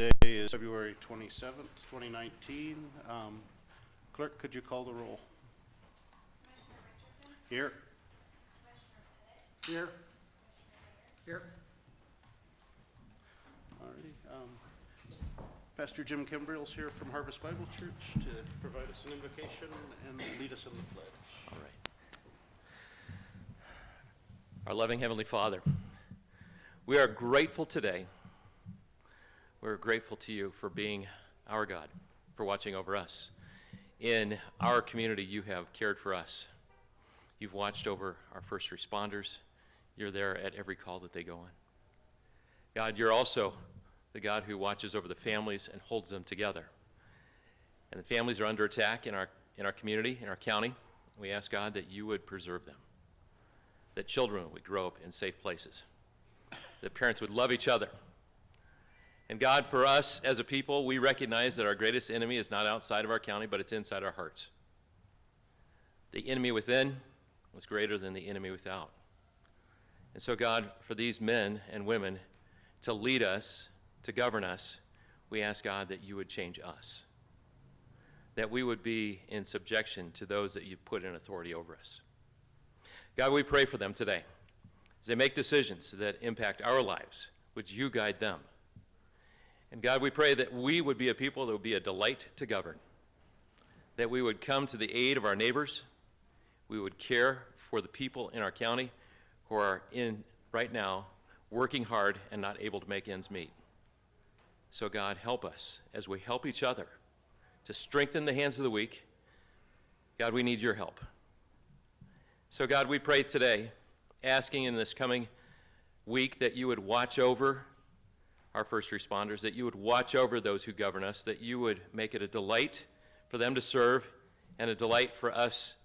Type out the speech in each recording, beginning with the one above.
Today is February 27th, 2019. Clerk, could you call the roll? Here. Here. Here. All right. Pastor Jim Kimbrell's here from Harvest Bible Church to provide us an invocation and lead us in the pledge. All right. Our loving Heavenly Father, we are grateful today. We're grateful to you for being our God, for watching over us. In our community, you have cared for us. You've watched over our first responders. You're there at every call that they go on. God, you're also the God who watches over the families and holds them together. And the families are under attack in our community, in our county. We ask, God, that you would preserve them, that children would grow up in safe places, that parents would love each other. And God, for us as a people, we recognize that our greatest enemy is not outside of our county, but it's inside our hearts. The enemy within was greater than the enemy without. And so, God, for these men and women to lead us, to govern us, we ask, God, that you would change us, that we would be in subjection to those that you put in authority over us. God, we pray for them today. As they make decisions that impact our lives, would you guide them? And God, we pray that we would be a people that would be a delight to govern, that we would come to the aid of our neighbors, we would care for the people in our county who are right now working hard and not able to make ends meet. So God, help us as we help each other to strengthen the hands of the weak. God, we need your help. So God, we pray today, asking in this coming week that you would watch over our first responders, that you would watch over those who govern us, that you would make it a delight for them to serve and a delight for us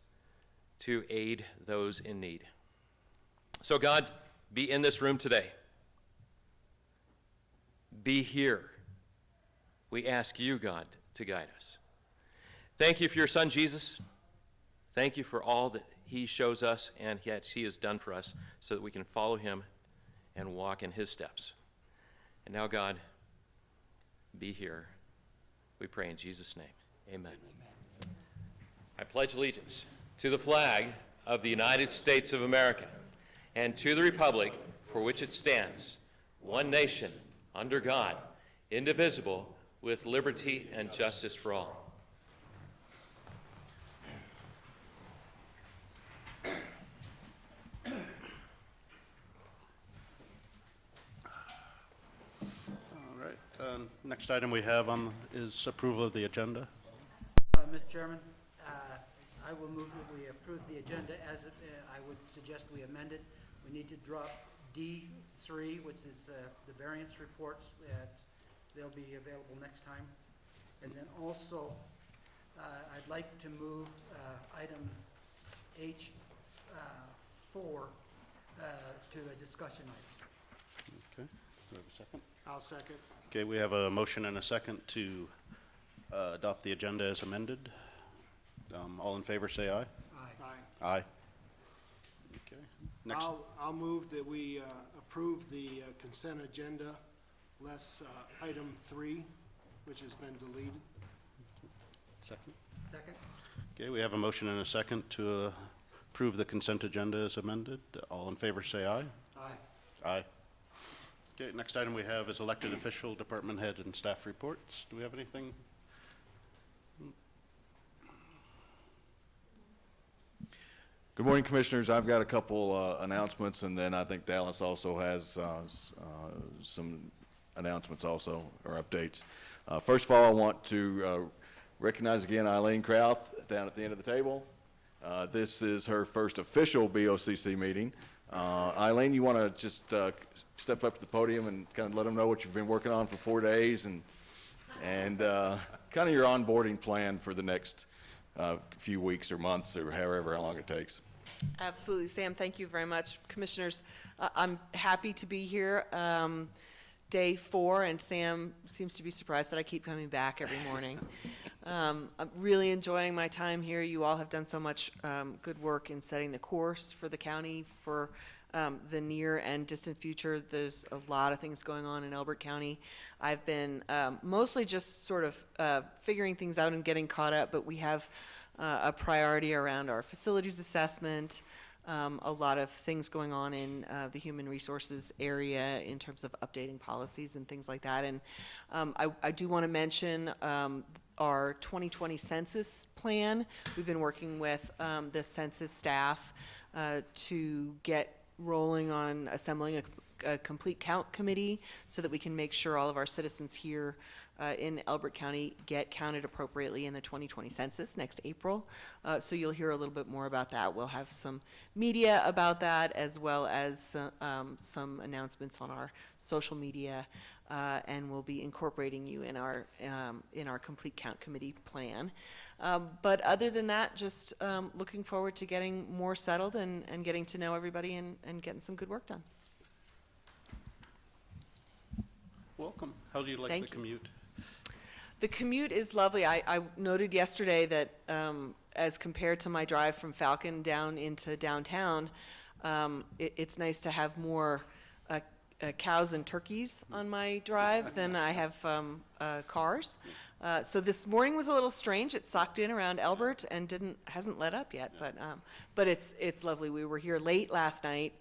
to aid those in need. So God, be in this room today. Be here. We ask you, God, to guide us. Thank you for your son, Jesus. Thank you for all that he shows us and yet he has done for us so that we can follow him and walk in his steps. And now, God, be here. We pray in Jesus' name. Amen. Amen. I pledge allegiance to the flag of the United States of America and to the republic for which it stands, one nation, under God, indivisible, with liberty and justice for all. Next item we have on is approval of the agenda. Mr. Chairman, I will move that we approve the agenda as I would suggest we amend it. We need to drop D3, which is the variance reports. They'll be available next time. And then also, I'd like to move item H4 to a discussion item. Okay, do we have a second? I'll second. Okay, we have a motion and a second to adopt the agenda as amended. All in favor say aye. Aye. Aye. Okay. Next. I'll move that we approve the consent agenda, less item 3, which has been deleted. Second. Second. Okay, we have a motion and a second to approve the consent agenda as amended. All in favor say aye. Aye. Aye. Okay, next item we have is elected official, department head, and staff reports. Do we have anything? Good morning, Commissioners. I've got a couple announcements, and then I think Dallas also has some announcements also, or updates. First of all, I want to recognize again Eileen Krauth down at the end of the table. This is her first official BoCC meeting. Eileen, you want to just step up to the podium and kind of let them know what you've been working on for 4 days and kind of your onboarding plan for the next few weeks or months or however long it takes. Absolutely, Sam. Thank you very much. Commissioners, I'm happy to be here. Day 4, and Sam seems to be surprised that I keep coming back every morning. I'm really enjoying my time here. You all have done so much good work in setting the course for the county for the near and distant future. There's a lot of things going on in Elbert County. I've been mostly just sort of figuring things out and getting caught up, but we have a priority around our facilities assessment, a lot of things going on in the human resources area in terms of updating policies and things like that. And I do want to mention our 2020 census plan. We've been working with the census staff to get rolling on assembling a complete count committee so that we can make sure all of our citizens here in Elbert County get counted appropriately in the 2020 census next April. So you'll hear a little bit more about that. We'll have some media about that, as well as some announcements on our social media, and we'll be incorporating you in our complete count committee plan. But other than that, just looking forward to getting more settled and getting to know everybody and getting some good work done. Welcome. How do you like Thank the you. commute? The commute is lovely. I noted yesterday that as compared to my drive from Falcon down into downtown, it's nice to have more cows and turkeys on my drive than I have cars. So this morning was a little strange. It socked in around Elbert and hasn't let up yet, but it's lovely. We were here late last night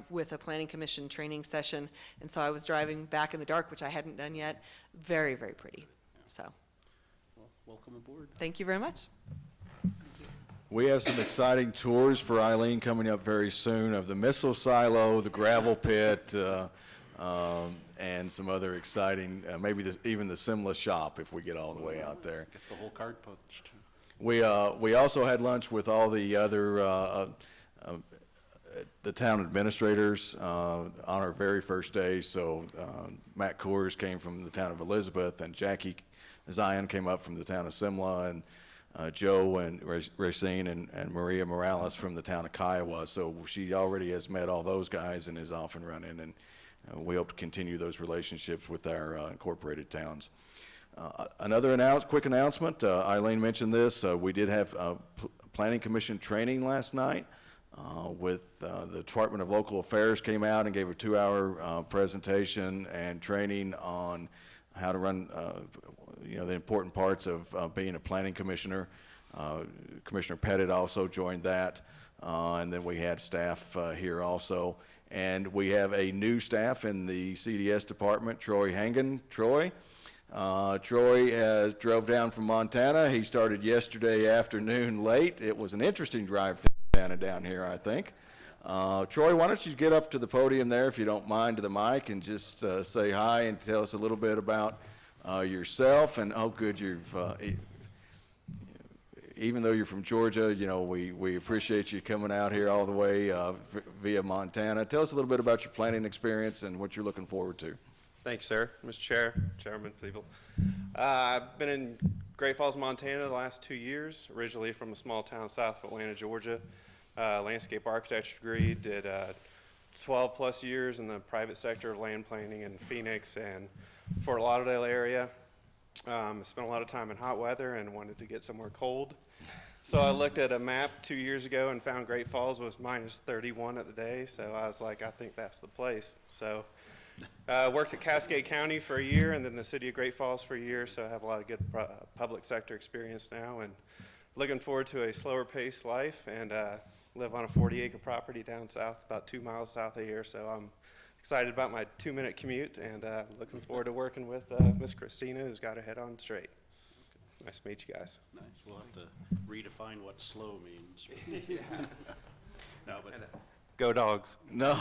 with a planning commission training session, and so I was driving back in the dark, which I hadn't done yet. Very, very pretty. So Well, welcome aboard. thank you very much. We have some exciting tours for Eileen coming up very soon of the missile silo, the gravel pit, and some other exciting, maybe even the Simla shop if we get all the way out there. Get the whole card punched. We also had lunch with all the other the town administrators on our very first day. So Matt Coors came from the town of Elizabeth, and Jackie Zion came up from the town of Simla, and Joe and Racine and Maria Morales from the town of Kiowa. So she already has met all those guys and is off and running, and we hope to continue those relationships with our incorporated towns. Another quick announcement, Eileen mentioned this, we did have Planning Commission training last night with the Department of Local Affairs came out and gave a 2-hour presentation and training on how to run the important parts of being a planning commissioner. Commissioner Pettit also joined that, and then we had staff here also. And we have a new staff in the CDS department, Troy Hangen. Troy drove down from Montana. He started yesterday afternoon late. It was an interesting drive from Montana down here, I think. Troy, why don't you get up to the podium there, if you don't mind, to the mic, and just say hi and tell us a little bit about yourself. And oh, good, even though you're from Georgia, we appreciate you coming out here all the way via Montana. Tell us a little bit about your planning experience and what you're looking forward to. Thanks, sir. Mr. Chair, Chairman, people. I've been in Great Falls, Montana the last 2 years, originally from a small town south of Atlanta, Georgia. Landscape architecture degree, did 12 plus years in the private sector of land planning in Phoenix and Fort Lauderdale area. Spent a lot of time in hot weather and wanted to get somewhere cold. So I looked at a map 2 years ago and found Great Falls was minus 31 at the day. So I was like, I think that's the place. So worked at Cascade County for a year and then the city of Great Falls for a year. So I have a lot of good public sector experience now and looking forward to a slower paced life and live on a 40-acre property down south, about 2 miles south of here. So I'm excited about my 2-minute commute and looking forward to working with Miss Christina, who's got her head on straight. Nice to meet you guys. Nice. We'll have to redefine what slow means. No, but Go Dogs. No.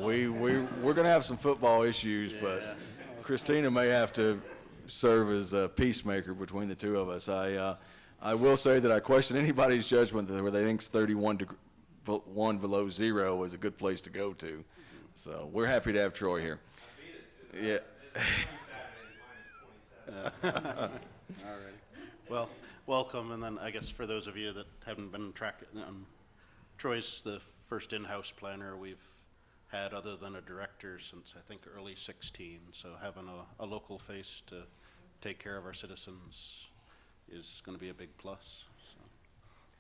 We're going to have some football issues, but Christina may have to serve as a peacemaker between the two of us. I will say that I question anybody's judgment where they think 31 below zero is a good place to go to. So we're happy to have Troy here. Yeah. all right. Well, welcome, and then I guess for those of you that haven't been tracking, Troy's the first in-house planner we've had other than a director since I think early 16. So having a local face to take care of our citizens is going to be a big plus. So,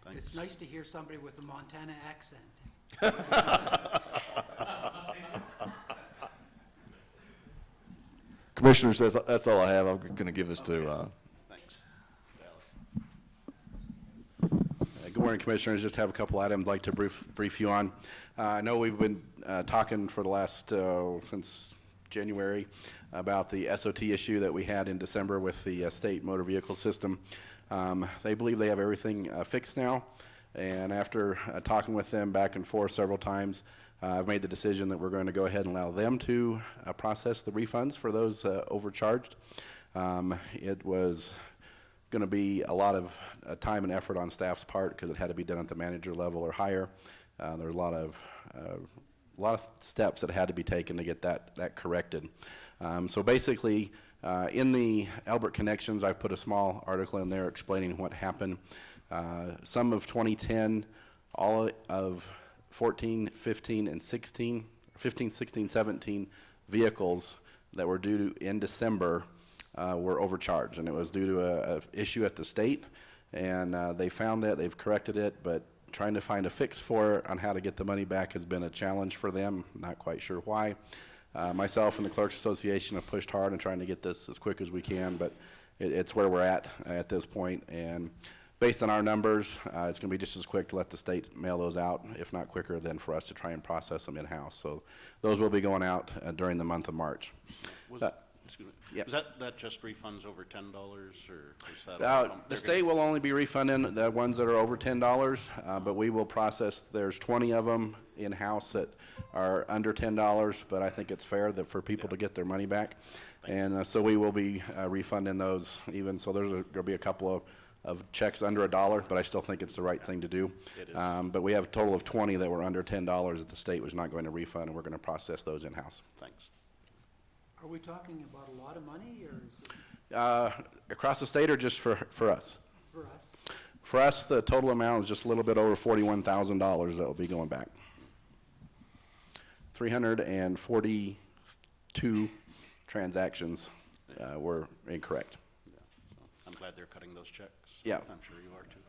thanks. It's nice to hear somebody with a Montana accent. Commissioners, that's all I have. I'm going to give this to Thanks. Good morning, Commissioners. Just have a couple items I'd like to brief you on. I know we've been talking for the last, since January, about the SOT issue that we had in December with the state motor vehicle system. They believe they have everything fixed now, and after talking with them back and forth several times, I've made the decision that we're going to go ahead and allow them to process the refunds for those overcharged. It was going to be a lot of time and effort on staff's part because it had to be done at the manager level or higher. There were a lot of steps that had to be taken to get that corrected. So basically, in the Albert Connections, I've put a small article in there explaining what happened. Some of 2010, all of 14, 15, and 16, 15, 16, 17 vehicles that were due in December were overcharged, and it was due to a issue at the state, and they found that, they've corrected it, but trying to find a fix for it on how to get the money back has been a challenge for them. Not quite sure why. Myself and the Clerks Association have pushed hard on trying to get this as quick as we can, but it's where we're at this point, and based on our numbers, it's going to be just as quick to let the state mail those out, if not quicker than for us to try and process them in-house. So those will be going out during the month of March. Excuse me. Yeah. Is that just refunds over $10, or is that? The state will only be refunding the ones that are over $10, but we will process, there's 20 of them in-house that are under $10, but I think it's fair that for people to get their money back. And so we will be refunding those even, so there's going to be a couple of checks under $1, but I still think it's the right thing to do. It is. But we have a total of 20 that were under $10 that the state was not going to refund, and we're going to process those in-house. Thanks. Are we talking about a lot of money, or is it Across the state or just for us? for us? For us, the total amount is just a little bit over $41,000 that will be going back. 342 transactions were incorrect. Yeah. So I'm glad they're cutting those checks. Yeah. I'm sure you are too.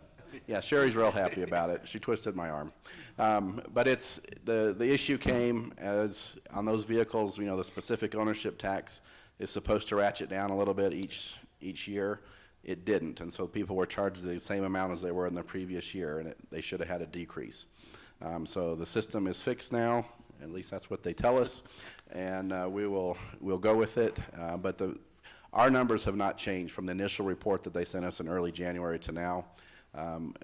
Yeah, Sherry's real happy about it. She twisted my arm. But it's, the issue came as, on those vehicles, you know, the specific ownership tax is supposed to ratchet down a little bit each year. It didn't, and so people were charged the same amount as they were in the previous year, and they should have had a decrease. So the system is fixed now, at least that's what they tell us, and we'll go with it. But our numbers have not changed from the initial report that they sent us in early January to now.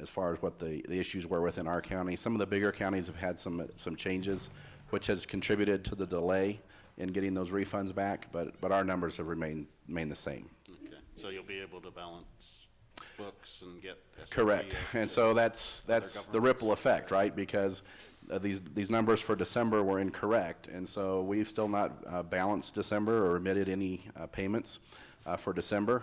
As far as what the issues were within our county. Some of the bigger counties have had some changes, which has contributed to the delay in getting those refunds back, but our numbers have remained the same. Okay. So you'll be able to balance books and get SAP Correct. And so that's the ripple effect, right? Because these numbers for December were incorrect, and so we've still not balanced December or remitted any payments for December.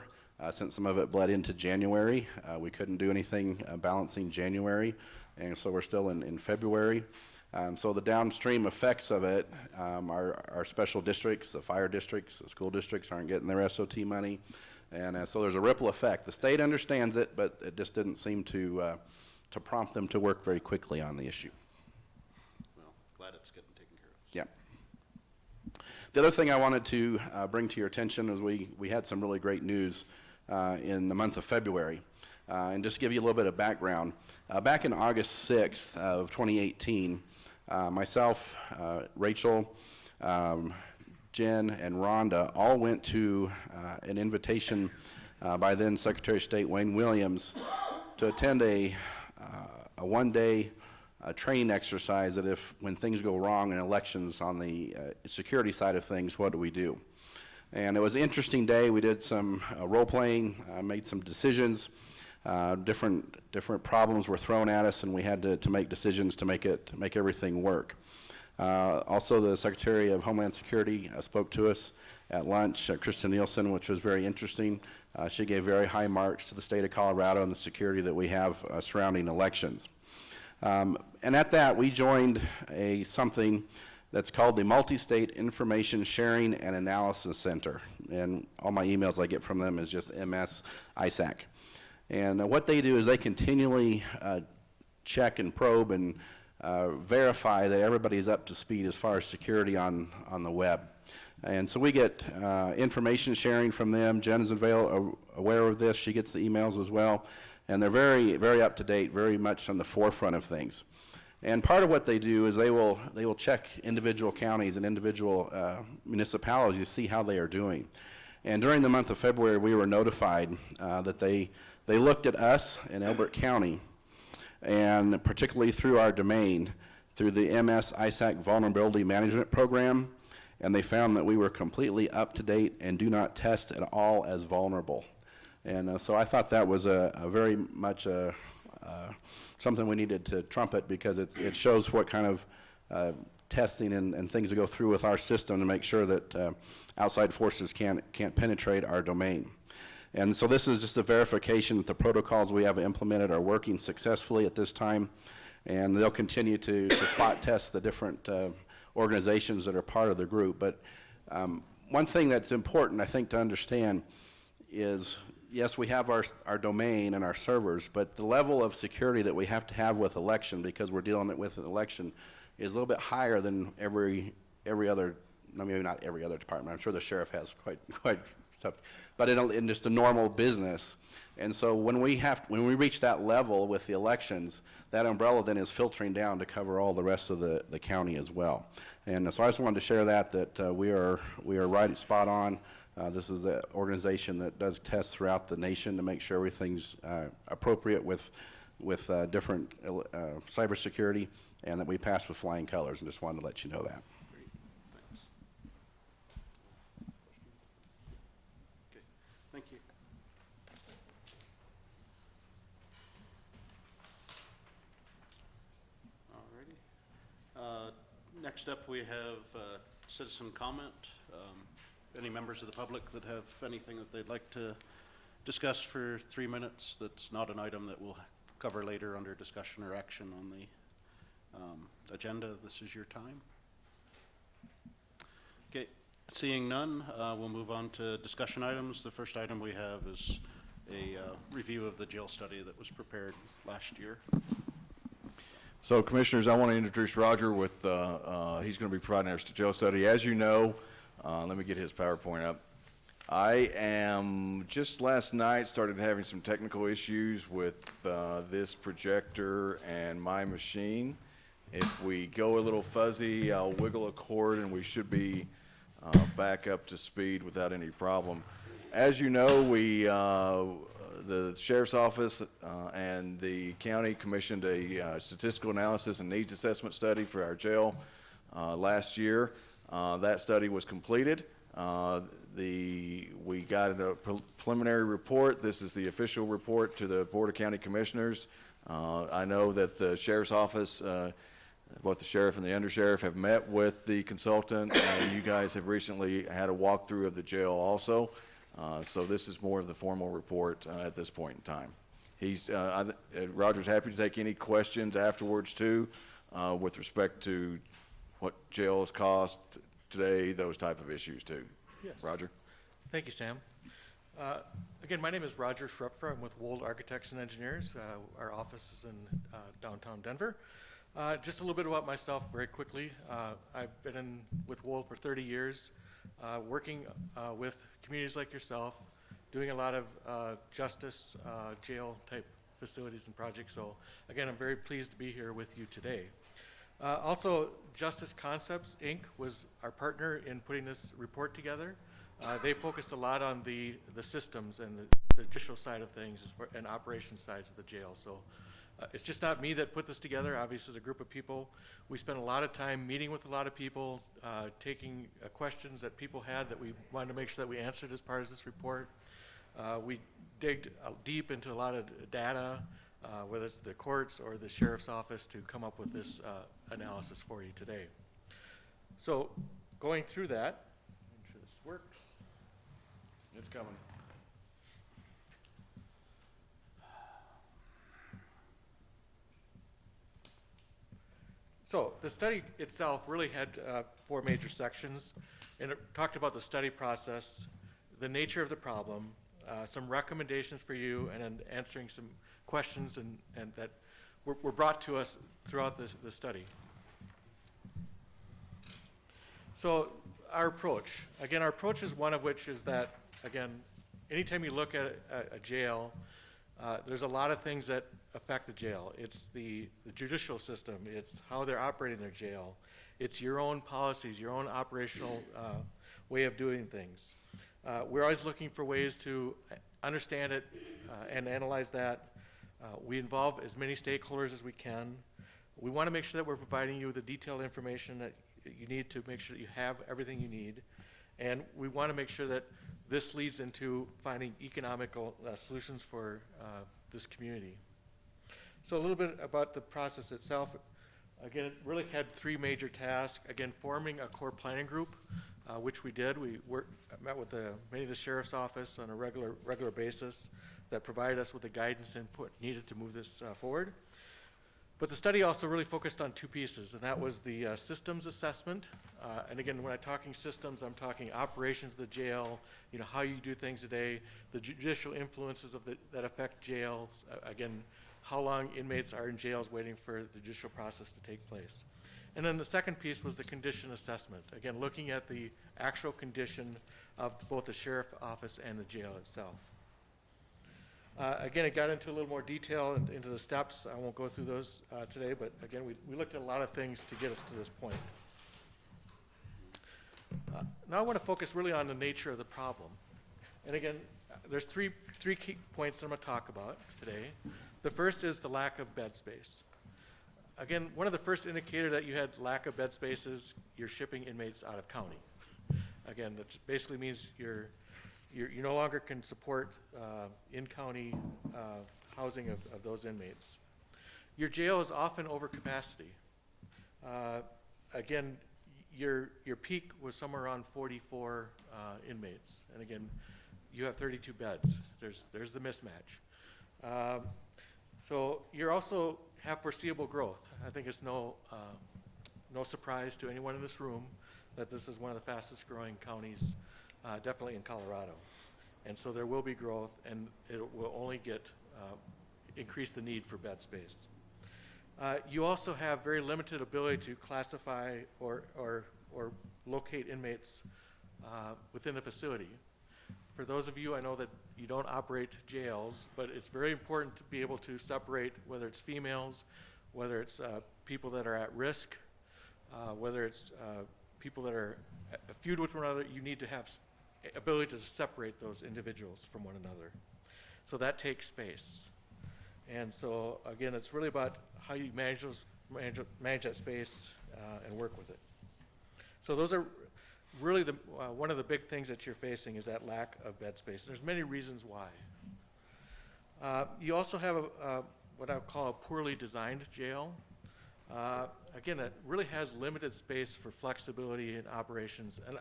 Since some of it bled into January, we couldn't do anything balancing January, and so we're still in February. So the downstream effects of it, our special districts, the fire districts, the school districts aren't getting their SOT money, and so there's a ripple effect. The state understands it, but it just didn't seem to prompt them to work very quickly on the issue. Well, glad it's getting taken care of. Yeah. The other thing I wanted to bring to your attention is we had some really great news in the month of February. And just give you a little bit of background. Back in August 6th of 2018, myself, Rachel, Jen, and Rhonda all went to an invitation by then Secretary of State Wayne Williams to attend a one-day training exercise that when things go wrong in elections on the security side of things, what do we do? And it was an interesting day. We did some role-playing, made some decisions. Different problems were thrown at us, and we had to make decisions to make everything work. Also, the Secretary of Homeland Security spoke to us at lunch, Kristen Nielsen, which was very interesting. She gave very high marks to the state of Colorado and the security that we have surrounding elections. And at that, we joined something that's called the Multi-State Information Sharing and Analysis Center. And all my emails I get from them is just MS ISAC. And what they do is they continually check and probe and verify that everybody is up to speed as far as security on the web. And so we get information sharing from them. Jen is aware of this. She gets the emails as well. And they're very, very up to date, very much on the forefront of things. And part of what they do is they will check individual counties and individual municipalities to see how they are doing. And during the month of February, we were notified that they looked at us in Elbert County, and particularly through our domain, through the MS ISAC Vulnerability Management Program, and they found that we were completely up to date and do not test at all as vulnerable. And so I thought that was a very much something we needed to trumpet, because it shows what kind of testing and things to go through with our system to make sure that outside forces can't penetrate our domain. And so this is just a verification that the protocols we have implemented are working successfully at this time, and they'll continue to spot test the different organizations that are part of the group. But one thing that's important, I think, to understand is, yes, we have our domain and our servers, but the level of security that we have to have with election, because we're dealing with an election, is a little bit higher than every other, no, maybe not every other department. I'm sure the sheriff has quite tough, but in just a normal business. And so when we reach that level with the elections, that umbrella then is filtering down to cover all the rest of the county as well. And so I just wanted to share that we are right spot on. This is an organization that does tests throughout the nation to make sure everything's appropriate with different cybersecurity, and that we pass with flying colors, and just wanted to let you know that. Great, thanks. Okay, thank you. Alrighty. Next up, we have citizen comment. Any members of the public that have anything that they'd like to discuss for 3 minutes that's not an item that we'll cover later under discussion or action on the agenda, this is your time. Okay, seeing none, we'll move on to discussion items. The first item we have is a review of the jail study that was prepared last year. So, Commissioners, I want to introduce Roger with, he's going to be providing us the jail study. As you know, let me get his PowerPoint up. I am, just last night, started having some technical issues with this projector and my machine. If we go a little fuzzy, I'll wiggle a cord and we should be back up to speed without any problem. As you know, the Sheriff's Office and the county commissioned a statistical analysis and needs assessment study for our jail last year. That study was completed. We got a preliminary report. This is the official report to the Board of County Commissioners. I know that the Sheriff's Office, both the sheriff and the undersheriff, have met with the consultant, and you guys have recently had a walkthrough of the jail also. So this is more of the formal report at this point in time. Roger's happy to take any questions afterwards too, with respect to what jails cost today, those type of issues too. Yes. Roger. Thank you, Sam. Again, my name is Roger Schrepfer. I'm with Wold Architects and Engineers. Our office is in downtown Denver. Just a little bit about myself very quickly. I've been with Wold for 30 years, working with communities like yourself, doing a lot of justice, jail type facilities and projects. So again, I'm very pleased to be here with you today. Also, Justice Concepts, Inc. was our partner in putting this report together. They focused a lot on the systems and the judicial side of things and operations sides of the jail. So it's just not me that put this together. Obviously, as a group of people, we spent a lot of time meeting with a lot of people, taking questions that people had that we wanted to make sure that we answered as part of this report. We digged deep into a lot of data, whether it's the courts or the sheriff's office, to come up with this analysis for you today. So going through that, make sure this works. It's coming. So the study itself really had 4 major sections, and it talked about the study process, the nature of the problem, some recommendations for you, and then answering some questions and that were brought to us throughout the study. So our approach is one of which is that, again, anytime you look at a jail, there's a lot of things that affect the jail. It's the judicial system. It's how they're operating their jail. It's your own policies, your own operational way of doing things. We're always looking for ways to understand it and analyze that. We involve as many stakeholders as we can. We want to make sure that we're providing you with the detailed information that you need to make sure that you have everything you need. And we want to make sure that this leads into finding economical solutions for this community. So a little bit about the process itself. Again, it really had three major tasks. Again, forming a core planning group, which we did. We met with many of the sheriff's office on a regular basis that provided us with the guidance input needed to move this forward. But the study also really focused on two pieces, and that was the systems assessment. And again, when I'm talking systems, I'm talking operations of the jail, how you do things today, the judicial influences that affect jails, again, how long inmates are in jails waiting for the judicial process to take place. And then the second piece was the condition assessment. Again, looking at the actual condition of both the sheriff's office and the jail itself. Again, it got into a little more detail into the steps. I won't go through those today, but again, we looked at a lot of things to get us to this point. Now I want to focus really on the nature of the problem. And again, there's three key points that I'm going to talk about today. The first is the lack of bed space. Again, one of the first indicators that you had lack of bed space is you're shipping inmates out of county. Again, that basically means you no longer can support in-county housing of those inmates. Your jail is often over capacity. Again, your peak was somewhere around 44 inmates, and again, you have 32 beds. There's the mismatch. So you also have foreseeable growth. I think it's no surprise to anyone in this room that this is one of the fastest growing counties, definitely in Colorado. And so there will be growth, and it will only increase the need for bed space. You also have very limited ability to classify or locate inmates within the facility. For those of you, I know that you don't operate jails, but it's very important to be able to separate whether it's females, whether it's people that are at risk, whether it's people that are a feud with one another. You need to have ability to separate those individuals from one another. So that takes space. And so again, it's really about how you manage that space and work with it. So those are really one of the big things that you're facing is that lack of bed space. There's many reasons why. You also have what I would call a poorly designed jail. Again, it really has limited space for flexibility in operations. And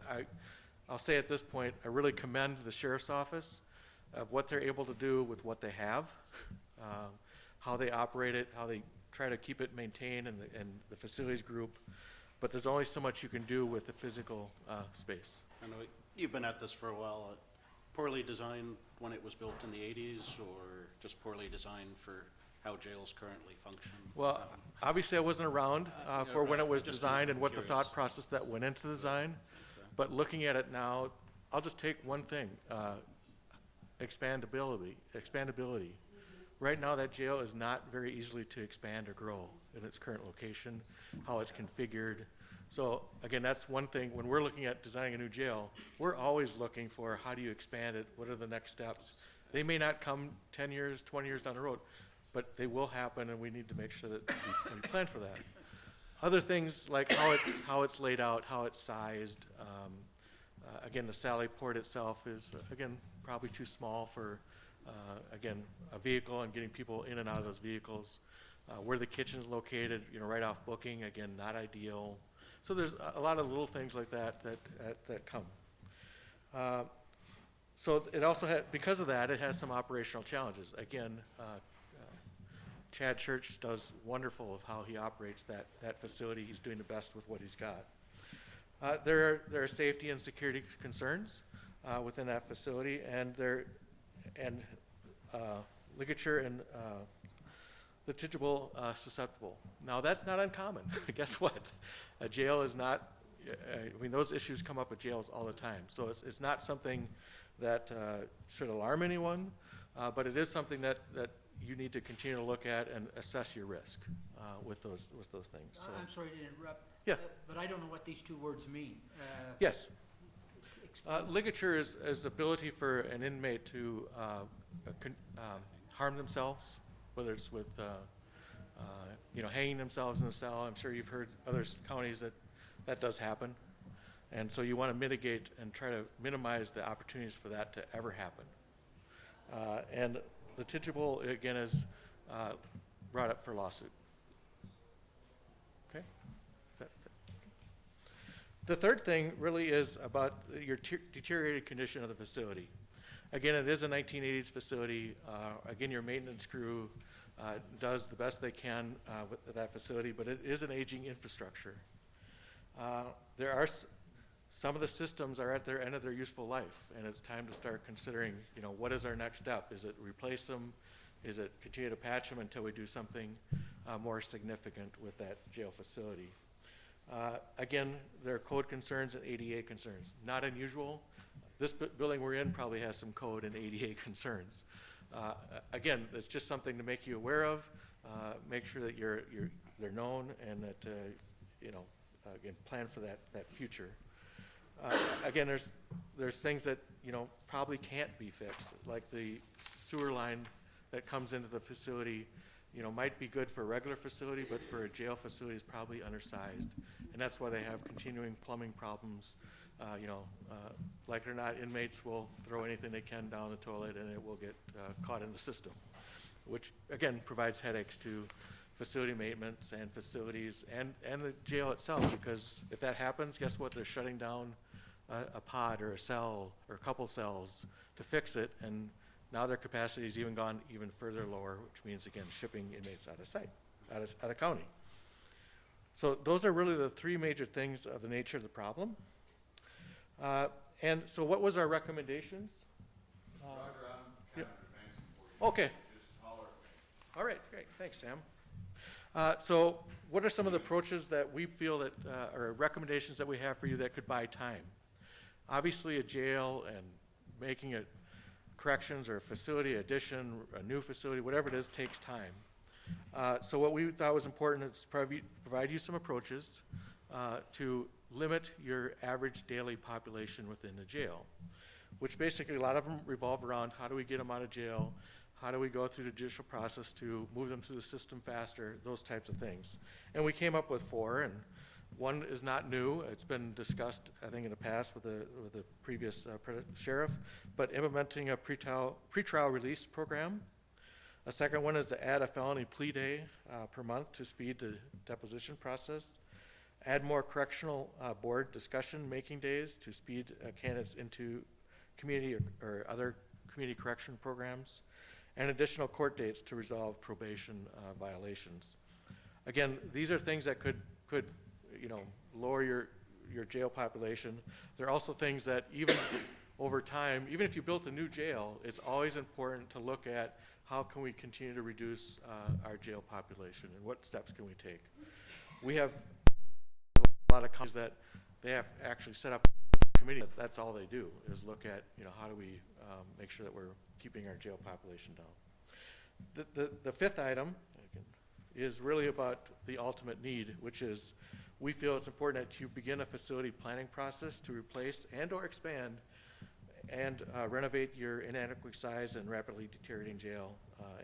I'll say at this point, I really commend the sheriff's office of what they're able to do with what they have, how they operate it, how they try to keep it maintained, and the facilities group. But there's only so much you can do with the physical space. I know you've been at this for a while. Poorly designed when it was built in the 80s, or just poorly designed for how jails currently function? Well, obviously I wasn't around for when it was just designed and what the curious. thought process that went into the design. Okay. But looking at it now, I'll just take one thing, expandability. Right now, that jail is not very easily to expand or grow in its current location, how it's configured. So again, that's one thing. When we're looking at designing a new jail, we're always looking for how do you expand it, what are the next steps. They may not come 10 years, 20 years down the road, but they will happen, and we need to make sure that we plan for that. Other things like how it's laid out, how it's sized. Again, the Sally Port itself is, again, probably too small for, again, a vehicle and getting people in and out of those vehicles. Where the kitchen's located, right off booking, again, not ideal. So there's a lot of little things like that come. So it also because of that, it has some operational challenges. Again, Chad Church does wonderful of how he operates that facility. He's doing the best with what he's got. There are safety and security concerns within that facility, and ligature and litigible, susceptible. Now, that's not uncommon. Guess what? A jail is not, I mean, those issues come up at jails all the time. So it's not something that should alarm anyone, but it is something that you need to continue to look at and assess your risk with those things. So, I'm sorry to interrupt. Yeah. But I don't know what these two words mean. yes. Explain. Ligature is the ability for an inmate to harm themselves, whether it's with hanging themselves in a cell. I'm sure you've heard other counties that does happen. And so you want to mitigate and try to minimize the opportunities for that to ever happen. And litigible, again, is brought up for lawsuit. Okay? The third thing really is about your deteriorated condition of the facility. Again, it is a 1980s facility. Again, your maintenance crew does the best they can with that facility, but it is an aging infrastructure. There are some of the systems are at their end of their useful life, and it's time to start considering, what is our next step? Is it replace them? Is it continue to patch them until we do something more significant with that jail facility? Again, there are code concerns and ADA concerns. Not unusual. This building we're in probably has some code and ADA concerns. Again, it's just something to make you aware of, make sure that they're known, and that again, plan for that future. Again, there's things that probably can't be fixed, like the sewer line that comes into the facility. Might be good for a regular facility, but for a jail facility is probably undersized, and that's why they have continuing plumbing problems. Like it or not, inmates will throw anything they can down the toilet, and it will get caught in the system, which again provides headaches to facility maintenance and facilities and the jail itself, because if that happens, guess what? They're shutting down a pod or a cell or a couple cells to fix it, and now their capacity has even gone even further lower, which means, again, shipping inmates out of sight, out of county. So those are really the three major things of the nature of the problem. And so what was our recommendations? Roger, I'm Yep. kind of advancing for you. Okay. Just holler at me. All right, great. Thanks, Sam. So what are some of the approaches that we feel that, or recommendations that we have for you that could buy time? Obviously, a jail and making it corrections or a facility addition, a new facility, whatever it is, takes time. So what we thought was important is provide you some approaches to limit your average daily population within the jail, which basically a lot of them revolve around how do we get them out of jail, how do we go through the judicial process to move them through the system faster, those types of things. And we came up with 4, and one is not new. It's been discussed, I think, in the past with the previous sheriff, but implementing a pretrial release program. A second one is to add a felony plea day per month to speed the deposition process. Add more correctional board discussion-making days to speed candidates into community or other community correction programs. And additional court dates to resolve probation violations. Again, these are things that could lower your jail population. There are also things that even over time, even if you built a new jail, it's always important to look at how can we continue to reduce our jail population and what steps can we take. We have a lot of counties that they have actually set up a committee. That's all they do is look at how do we make sure that we're keeping our jail population down. The fifth item is really about the ultimate need, which is we feel it's important that you begin a facility planning process to replace and or expand and renovate your inadequately sized and rapidly deteriorating jail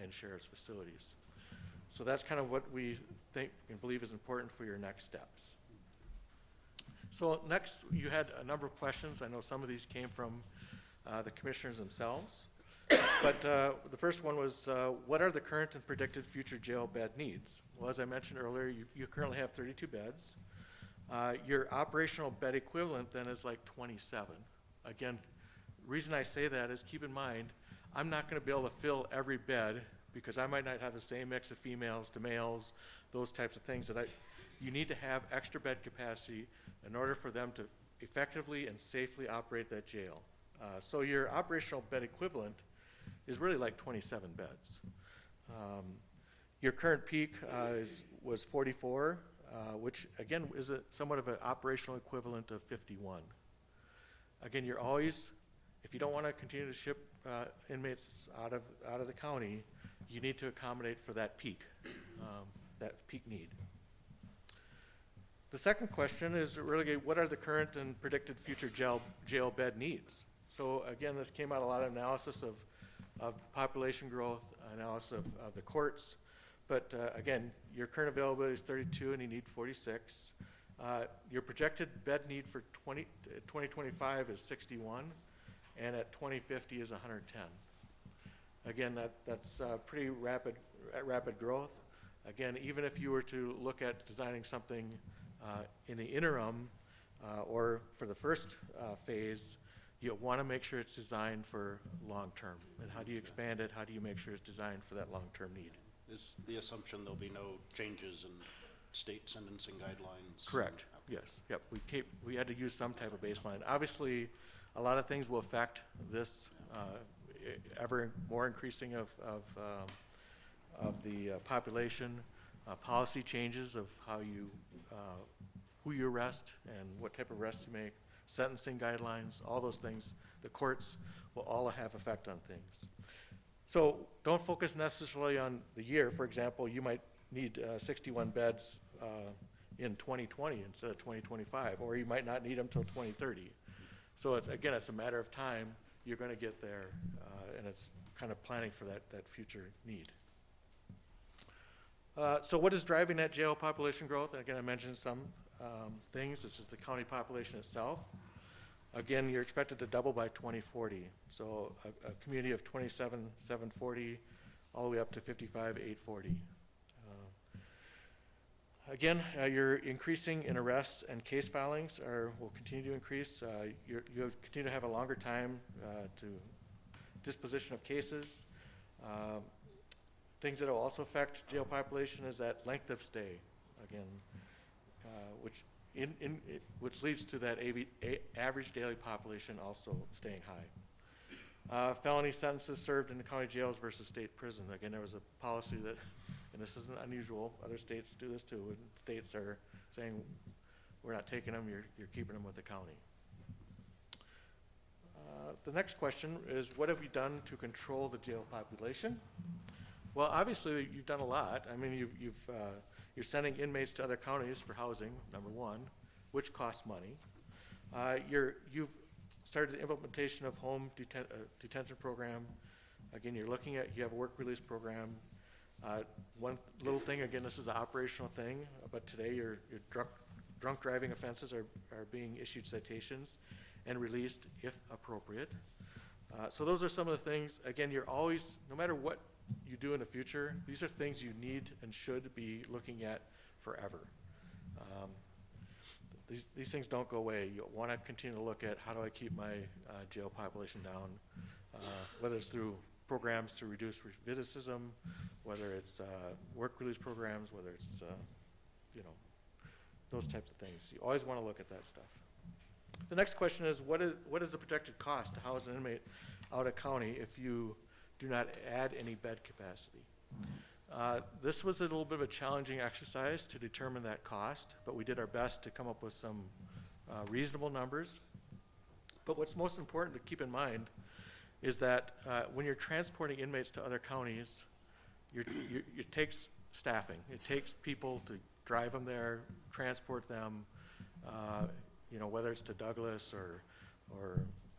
and sheriff's facilities. So that's kind of what we think and believe is important for your next steps. So next, you had a number of questions. I know some of these came from the commissioners themselves. But the first one was, what are the current and predicted future jail bed needs? Well, as I mentioned earlier, you currently have 32 beds. Your operational bed equivalent then is like 27. Again, the reason I say that is keep in mind, I'm not going to be able to fill every bed because I might not have the same mix of females to males, those types of things that you need to have extra bed capacity in order for them to effectively and safely operate that jail. So your operational bed equivalent is really like 27 beds. Your current peak was 44, which again is somewhat of an operational equivalent of 51. Again, you're always, if you don't want to continue to ship inmates out of the county, you need to accommodate for that peak need. The second question is really, what are the current and predicted future jail bed needs? So again, this came out a lot of analysis of population growth, analysis of the courts. But again, your current availability is 32 and you need 46. Your projected bed need for 2025 is 61, and at 2050 is 110. Again, that's pretty rapid growth. Again, even if you were to look at designing something in the interim or for the first phase, you want to make sure it's designed for long-term. And how do you expand it? How do you make sure it's designed for that long-term need? Is the assumption there'll be no changes in state sentencing guidelines? Correct, yes. Yep, we had to use some type of baseline. Obviously, a lot of things will affect this ever more increasing of the population, policy changes of how you, who you arrest and what type of arrest you make, sentencing guidelines, all those things. The courts will all have effect on things. So don't focus necessarily on the year. For example, you might need 61 beds in 2020 instead of 2025, or you might not need them till 2030. So it's a matter of time. You're going to get there, and it's kind of planning for that future need. So what is driving that jail population growth? And again, I mentioned some things. This is the county population itself. Again, you're expected to double by 2040. So a community of 27,740 all the way up to 55,840. Again, you're increasing in arrests and case filings will continue to increase. You'll continue to have a longer time to disposition of cases. Things that will also affect jail population is that length of stay, again, which leads to that average daily population also staying high. Felony sentences served in the county jails versus state prison. Again, there was a policy that, and this isn't unusual, other states do this too, and states are saying, we're not taking them, you're keeping them with the county. The next question is, what have we done to control the jail population? Well, obviously, you've done a lot. I mean, you're sending inmates to other counties for housing, number one, which costs money. You've started the implementation of home detention program. Again, you have a work release program. One little thing, again, this is an operational thing, but today your drunk driving offenses are being issued citations and released if appropriate. So those are some of the things. Again, you're always, no matter what you do in the future, these are things you need and should be looking at forever. These things don't go away. You want to continue to look at how do I keep my jail population down, whether it's through programs to reduce recidivism, whether it's work release programs, whether it's those types of things. You always want to look at that stuff. The next question is, what is the projected cost to house an inmate out of county if you do not add any bed capacity? This was a little bit of a challenging exercise to determine that cost, but we did our best to come up with some reasonable numbers. But what's most important to keep in mind is that when you're transporting inmates to other counties, it takes staffing. It takes people to drive them there, transport them, whether it's to Douglas or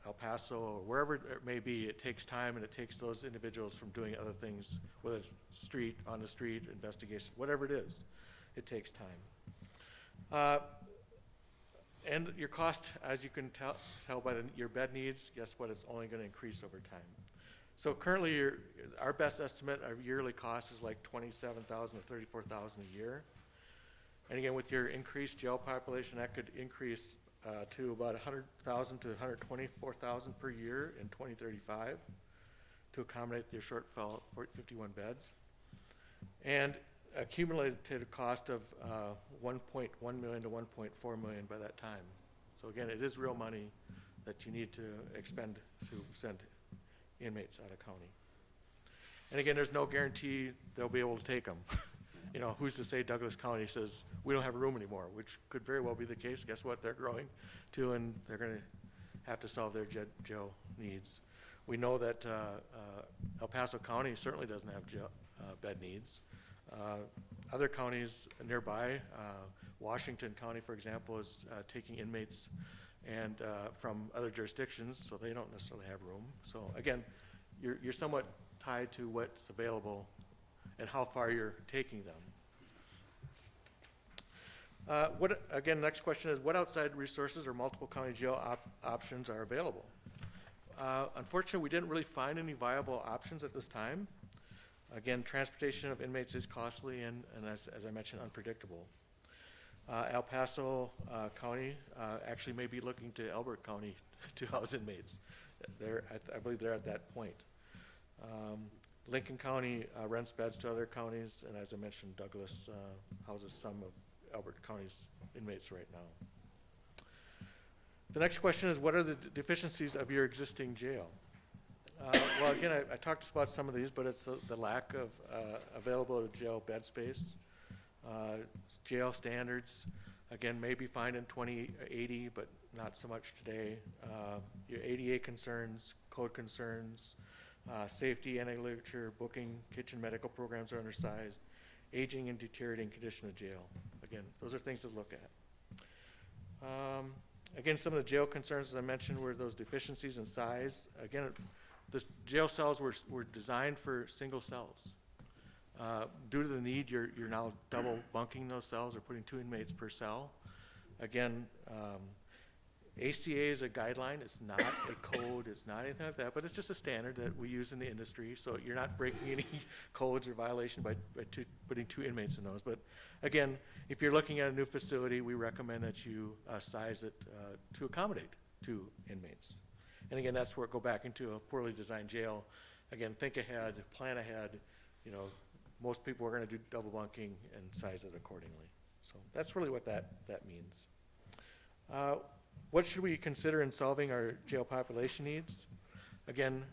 El Paso or wherever it may be. It takes time, and it takes those individuals from doing other things, whether it's on the street, investigation, whatever it is. It takes time. And your cost, as you can tell by your bed needs, guess what? It's only going to increase over time. So currently, our best estimate of yearly cost is like $27,000 to $34,000 a year. And again, with your increased jail population, that could increase to about $100,000 to $124,000 per year in 2035 to accommodate your shortfall of 51 beds. And accumulated cost of $1.1 million to $1.4 million by that time. So again, it is real money that you need to expend to send inmates out of county. And again, there's no guarantee they'll be able to take them. You know, who's to say Douglas County says, we don't have room anymore, which could very well be the case. Guess what? They're growing too, and they're going to have to solve their jail needs. We know that El Paso County certainly doesn't have bed needs. Other counties nearby, Washington County, for example, is taking inmates and from other jurisdictions, so they don't necessarily have room. So again, you're somewhat tied to what's available and how far you're taking them. Again, next question is, what outside resources or multiple county jail options are available? Unfortunately, we didn't really find any viable options at this time. Again, transportation of inmates is costly and as I mentioned, unpredictable. El Paso County actually may be looking to Elbert County to house inmates. I believe they're at that point. Lincoln County rents beds to other counties, and as I mentioned, Douglas houses some of Elbert County's inmates right now. The next question is, what are the deficiencies of your existing jail? Well, again, I talked about some of these, but it's the lack of available jail bed space, jail standards, again, maybe fine in 2080, but not so much today. Your ADA concerns, code concerns, safety, anti-literature, booking, kitchen medical programs are undersized, aging and deteriorating condition of jail. Again, those are things to look at. Again, some of the jail concerns, as I mentioned, were those deficiencies in size. Again, the jail cells were designed for single cells. Due to the need, you're now double bunking those cells or putting 2 inmates per cell. Again, ACA is a guideline. It's not a code. It's not anything like that, but it's just a standard that we use in the industry. So you're not breaking any codes or violation by putting 2 inmates in those. But again, if you're looking at a new facility, we recommend that you size it to accommodate 2 inmates. And again, that's where it go back into a poorly designed jail. Again, think ahead, plan ahead. You know, most people are going to do double bunking and size it accordingly. So that's really what that means. What should we consider in solving our jail population needs? Again,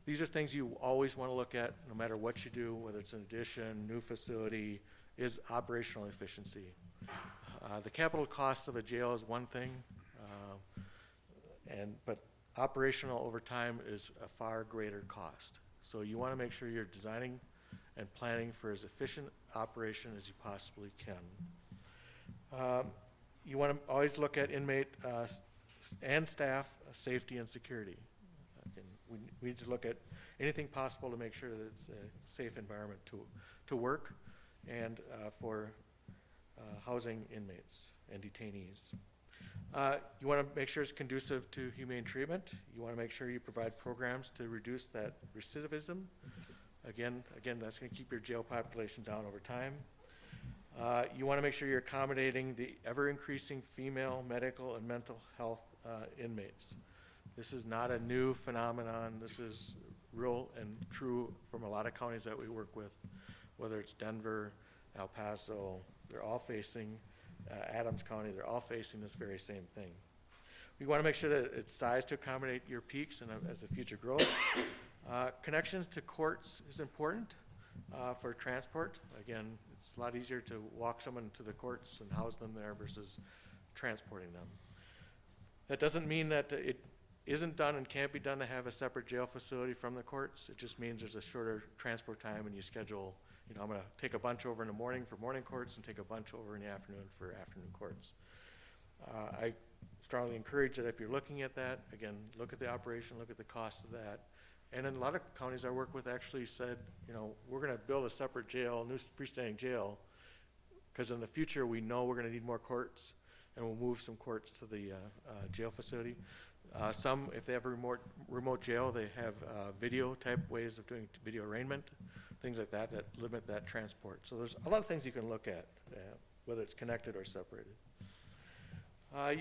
these are things you always want to look at no matter what you do, whether it's an addition, new facility, is operational efficiency. The capital cost of a jail is one thing, but operational over time is a far greater cost. So you want to make sure you're designing and planning for as efficient operation as you possibly can. You want to always look at inmate and staff safety and security. Again, we need to look at anything possible to make sure that it's a safe environment to work and for housing inmates and detainees. You want to make sure it's conducive to humane treatment. You want to make sure you provide programs to reduce that recidivism. Again, that's going to keep your jail population down over time. You want to make sure you're accommodating the ever-increasing female medical and mental health inmates. This is not a new phenomenon. This is real and true from a lot of counties that we work with, whether it's Denver, El Paso, they're all facing, Adams County, they're all facing this very same thing. We want to make sure that it's sized to accommodate your peaks and as the future grows. Connections to courts is important for transport. Again, it's a lot easier to walk someone to the courts and house them there versus transporting them. That doesn't mean that it isn't done and can't be done to have a separate jail facility from the courts. It just means there's a shorter transport time and you schedule, you know, I'm going to take a bunch over in the morning for morning courts and take a bunch over in the afternoon for afternoon courts. I strongly encourage that if you're looking at that, again, look at the operation, look at the cost of that. And in a lot of counties I work with actually said, you know, we're going to build a separate jail, new freestanding jail, because in the future we know we're going to need more courts, and we'll move some courts to the jail facility. Some, if they have a remote jail, they have video type ways of doing video arraignment, things like that that limit that transport. So there's a lot of things you can look at, whether it's connected or separated.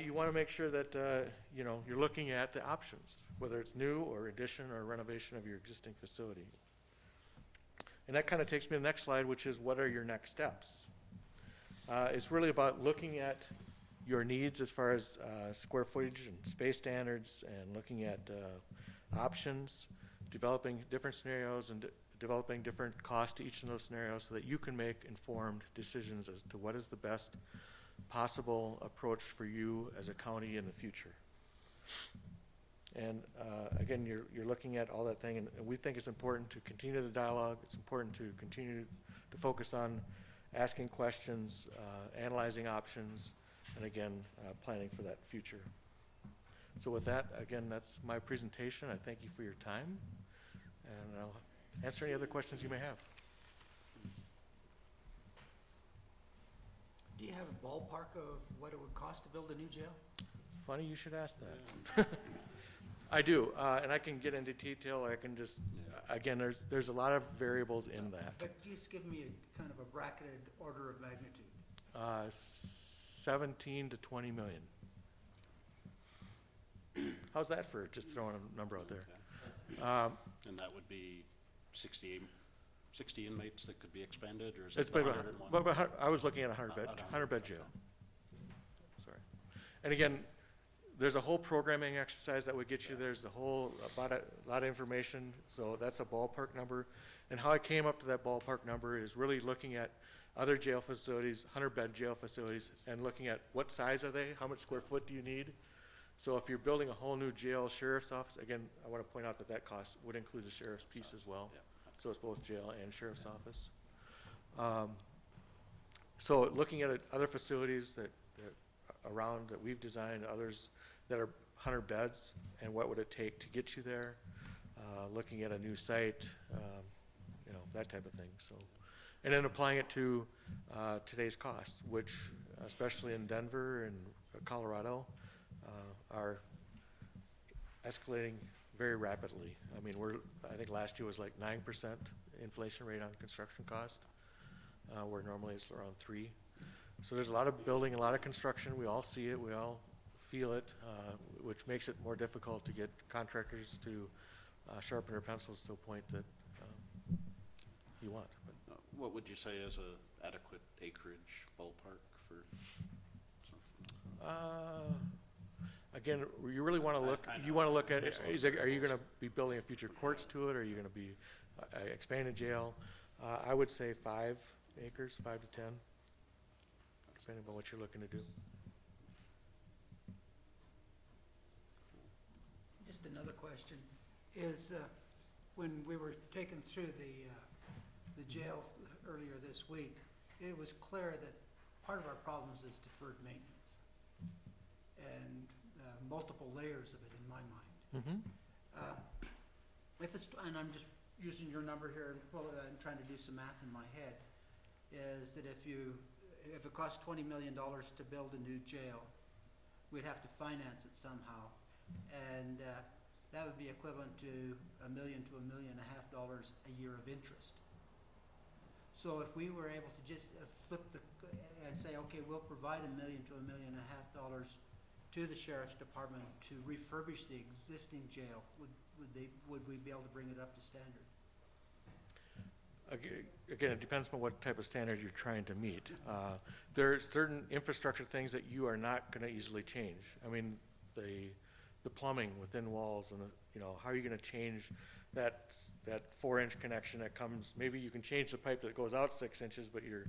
You want to make sure that you know, you're looking at the options, whether it's new or addition or renovation of your existing facility. And that kind of takes me to the next slide, which is what are your next steps? It's really about looking at your needs as far as square footage and space standards, and looking at options, developing different scenarios and developing different costs to each of those scenarios so that you can make informed decisions as to what is the best possible approach for you as a county in the future. And again, you're looking at all that thing, and we think it's important to continue the dialogue. It's important to continue to focus on asking questions, analyzing options, and again, planning for that future. So with that, again, that's my presentation. I thank you for your time, and I'll answer any other questions you may have. Do you have a ballpark of what it would cost to build a new jail? Funny you should ask that. I do, and I can get into detail, or I can just, again, there's a lot of variables in that. But just give me a kind of a bracketed order of magnitude. 17 to 20 million. How's that for just throwing a number out there? And that would be 60 inmates that could be expanded, or is It's it the about 101? I was looking at a 100 bed jail. Sorry. And again, there's a whole programming exercise that would get you. There's a lot of information. So that's a ballpark number. And how I came up to that ballpark number is really looking at other jail facilities, 100-bed jail facilities, and looking at what size are they, how much square foot do you need. So if you're building a whole new jail, sheriff's office, again, I want to point out that cost would include the sheriff's piece as well. Yeah. So it's both jail and sheriff's office. So looking at other facilities that around that we've designed, others that are 100 beds, and what would it take to get you there? Looking at a new site, that type of thing. So, and then applying it to today's costs, which especially in Denver and Colorado are escalating very rapidly. I mean, I think last year was like 9% inflation rate on construction cost, where normally it's around 3%. So there's a lot of building, a lot of construction. We all see it, we all feel it, which makes it more difficult to get contractors to sharpen their pencils to a point that you want. But What would you say is a adequate acreage ballpark for something? Again, you really want to look. I know. You want to look at There's a lot is it, are you going to be building a future courts to it? Or are you going to be expanding jail? I would say 5 acres, 5 to 10, depending on what you're looking to do. Just another question is, when we were taken through the jail earlier this week, it was clear that part of our problems is deferred maintenance and multiple layers of it in my mind. Mm-hmm. If it's, and I'm just using your number here, well, I'm trying to do some math in my head, is that if it costs $20 million to build a new jail, we'd have to finance it somehow. And that would be equivalent to $1 million to $1.5 million a year of interest. So if we were able to just flip and say, okay, we'll provide $1 million to $1.5 million to the sheriff's department to refurbish the existing jail, would we be able to bring it up to standard? Again, it depends on what type of standard you're trying to meet. There are certain infrastructure things that you are not going to easily change. I mean, the plumbing within walls, and how are you going to change that 4-inch connection that comes? Maybe you can change the pipe that goes out 6 inches, but you're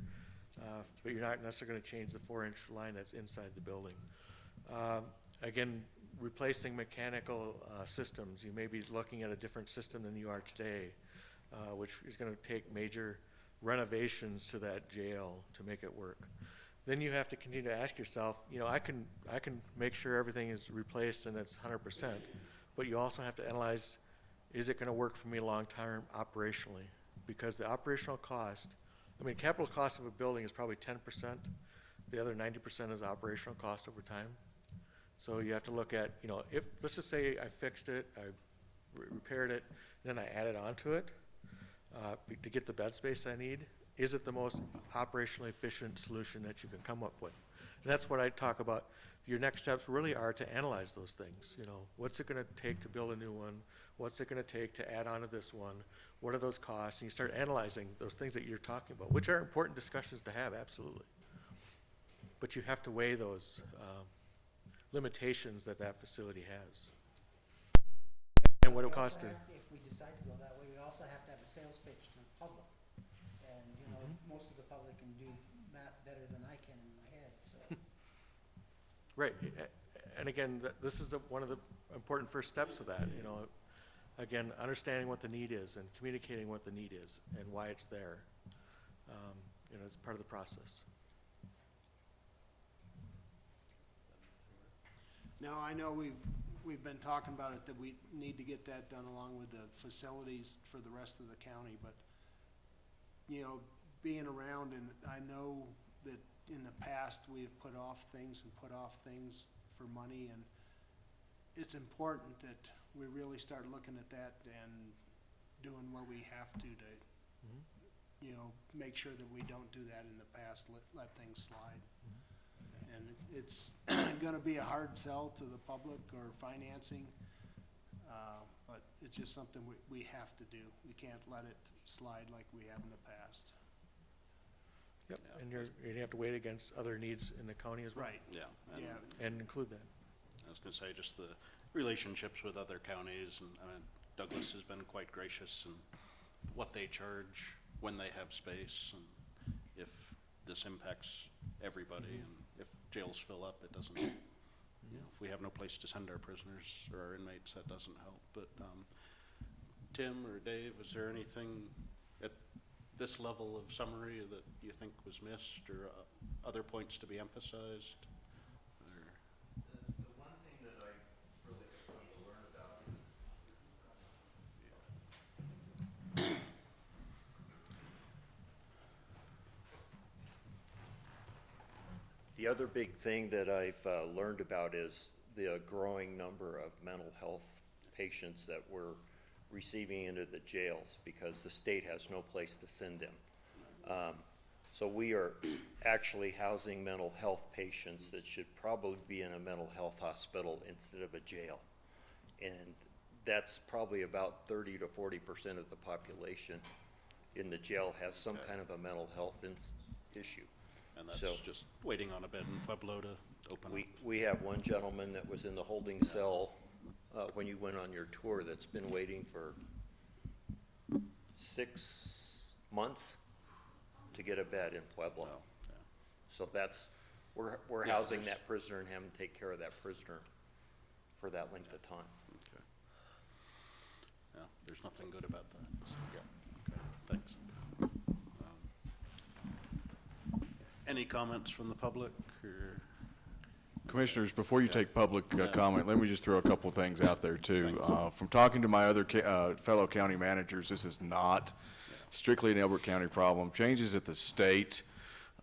not necessarily going to change the 4-inch line that's inside the building. Again, replacing mechanical systems. You may be looking at a different system than you are today, which is going to take major renovations to that jail to make it work. Then you have to continue to ask yourself, I can make sure everything is replaced and it's 100%, but you also have to analyze, is it going to work for me long-term operationally? Because the operational cost, capital cost of a building is probably 10%. The other 90% is operational cost over time. So you have to look at, if, let's just say I fixed it, I repaired it, then I added onto it to get the bed space I need. Is it the most operationally efficient solution that you can come up with? And that's what I talk about. Your next steps really are to analyze those things. What's it going to take to build a new one? What's it going to take to add on to this one? What are those costs? And you start analyzing those things that you're talking about, which are important discussions to have, absolutely. But you have to weigh those limitations that facility has. And what it costs to. If we decide to go that way, we also have to have a sales pitch to the public. And, you know, most of the public can do math better than I can in my head, so. Right, and again, this is one of the important first steps of that, you know. Again, understanding what the need is and communicating what the need is and why it's there. You know, it's part of the process. Now, I know we've been talking about it, that we need to get that done along with the facilities for the rest of the county, but, you know, being around, and I know that in the past, we have put off things for money, and it's important that we really start looking at that and doing what we have to you know, make sure that we don't do that in the past, let things slide. And it's gonna be a hard sell to the public or financing, but it's just something we have to do. We can't let it slide like we have in the past. Yep, and you have to weigh it against other needs in the county as well. Right, Yeah. yeah. And include that. I was gonna say, just the relationships with other counties, and, I mean, Douglas has been quite gracious in what they charge when they have space, and if this impacts everybody, and if jails fill up, it doesn't, you know, if we have no place to send our prisoners or our inmates, that doesn't help. But, Tim or Dave, is there anything at this level of summary that you think was missed, or other points to be emphasized? The one thing that I really have come to learn about is the other big thing that I've learned about is the growing number of mental health patients that we're receiving into the jails because the state has no place to send them. So we are actually housing mental health patients that should probably be in a mental health hospital instead of a jail. And that's probably about 30 to 40% of the population in the jail has some kind of a mental health issue. And that's So- just waiting on a bed in Pueblo to open up. We have one gentleman that was in the holding cell when you went on your tour that's been waiting for 6 months to get a bed in Pueblo. Wow, yeah. So that's, we're Yeah, housing there's- that prisoner and having to take care of that prisoner for that length of time. Okay. Yeah, there's nothing good about that. So, yeah, okay, thanks. Any comments from the public, or? Commissioners, before you take public Yeah. comment, let me just throw a couple of things out there too. From talking to my other fellow county managers, this is not strictly an Elbert County problem. Changes at the state,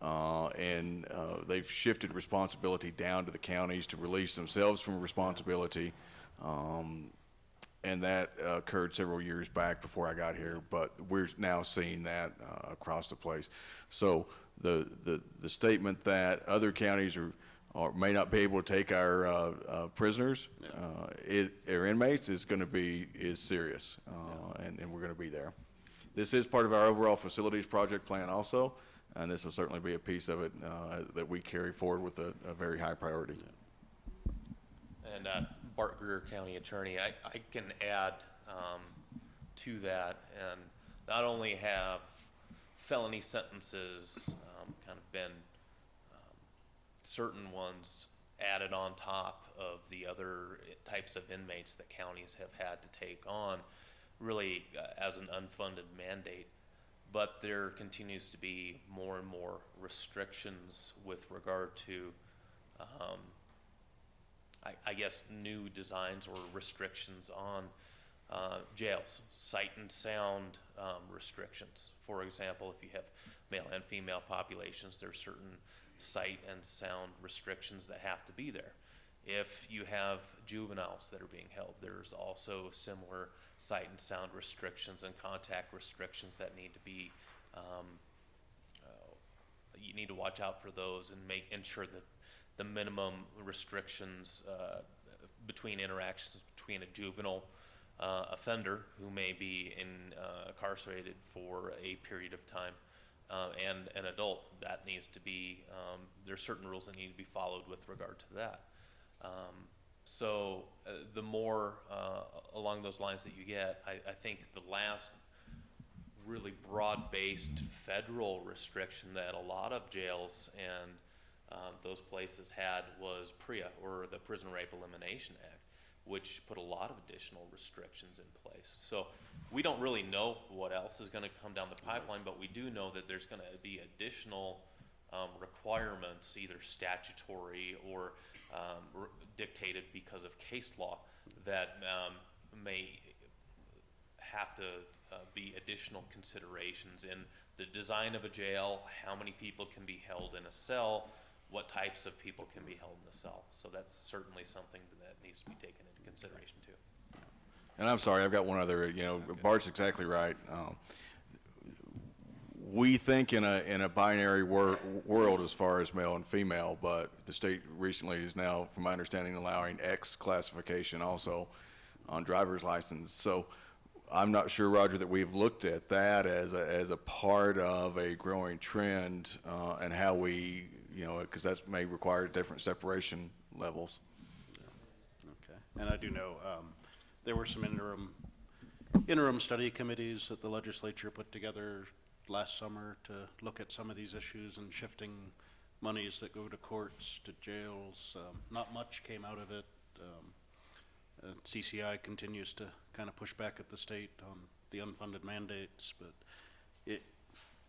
and they've shifted responsibility down to the counties to release themselves from responsibility. And that occurred several years back before I got here, but we're now seeing that across the place. So the statement that other counties or may not be able to take our prisoners, or inmates, is serious, and we're gonna be there. This is part of our overall facilities project plan also, and this will certainly be a piece of it that we carry forward with a very high priority. And Bart Greer, County Attorney, I can add to that, and not only have felony sentences kind of been certain ones added on top of the other types of inmates that counties have had to take on, really as an unfunded mandate, but there continues to be more and more restrictions with regard to I guess new designs or restrictions on jails, sight and sound restrictions. For example, if you have male and female populations, there are certain sight and sound restrictions that have to be there. If you have juveniles that are being held, there's also similar sight and sound restrictions and contact restrictions that need to be, you need to watch out for those and ensure that the minimum restrictions between interactions between a juvenile offender who may be incarcerated for a period of time and an adult, that needs to be, there's certain rules that need to be followed with regard to that. So the more along those lines that you get, I think the last really broad-based federal restriction that a lot of jails and those places had was PREA, or the Prison Rape Elimination Act, which put a lot of additional restrictions in place. So we don't really know what else is going to come down the pipeline, but we do know that there's going to be additional requirements, either statutory or dictated because of case law, that may have to be additional considerations in the design of a jail, how many people can be held in a cell, what types of people can be held in the cell. So that's certainly something that needs to be taken into consideration too. And I'm sorry, I've got one other, Bart's exactly right. We think in a binary world as far as male and female, but the state recently is now, from my understanding, allowing X classification also on driver's license. So I'm not sure, Roger, that we've looked at that as a part of a growing trend, and how we, because that may require different separation levels. Okay, and I do know there were some interim study committees that the legislature put together last summer to look at some of these issues and shifting monies that go to courts to jails. Not much came out of it. CCI continues to kind of push back at the state on the unfunded mandates, but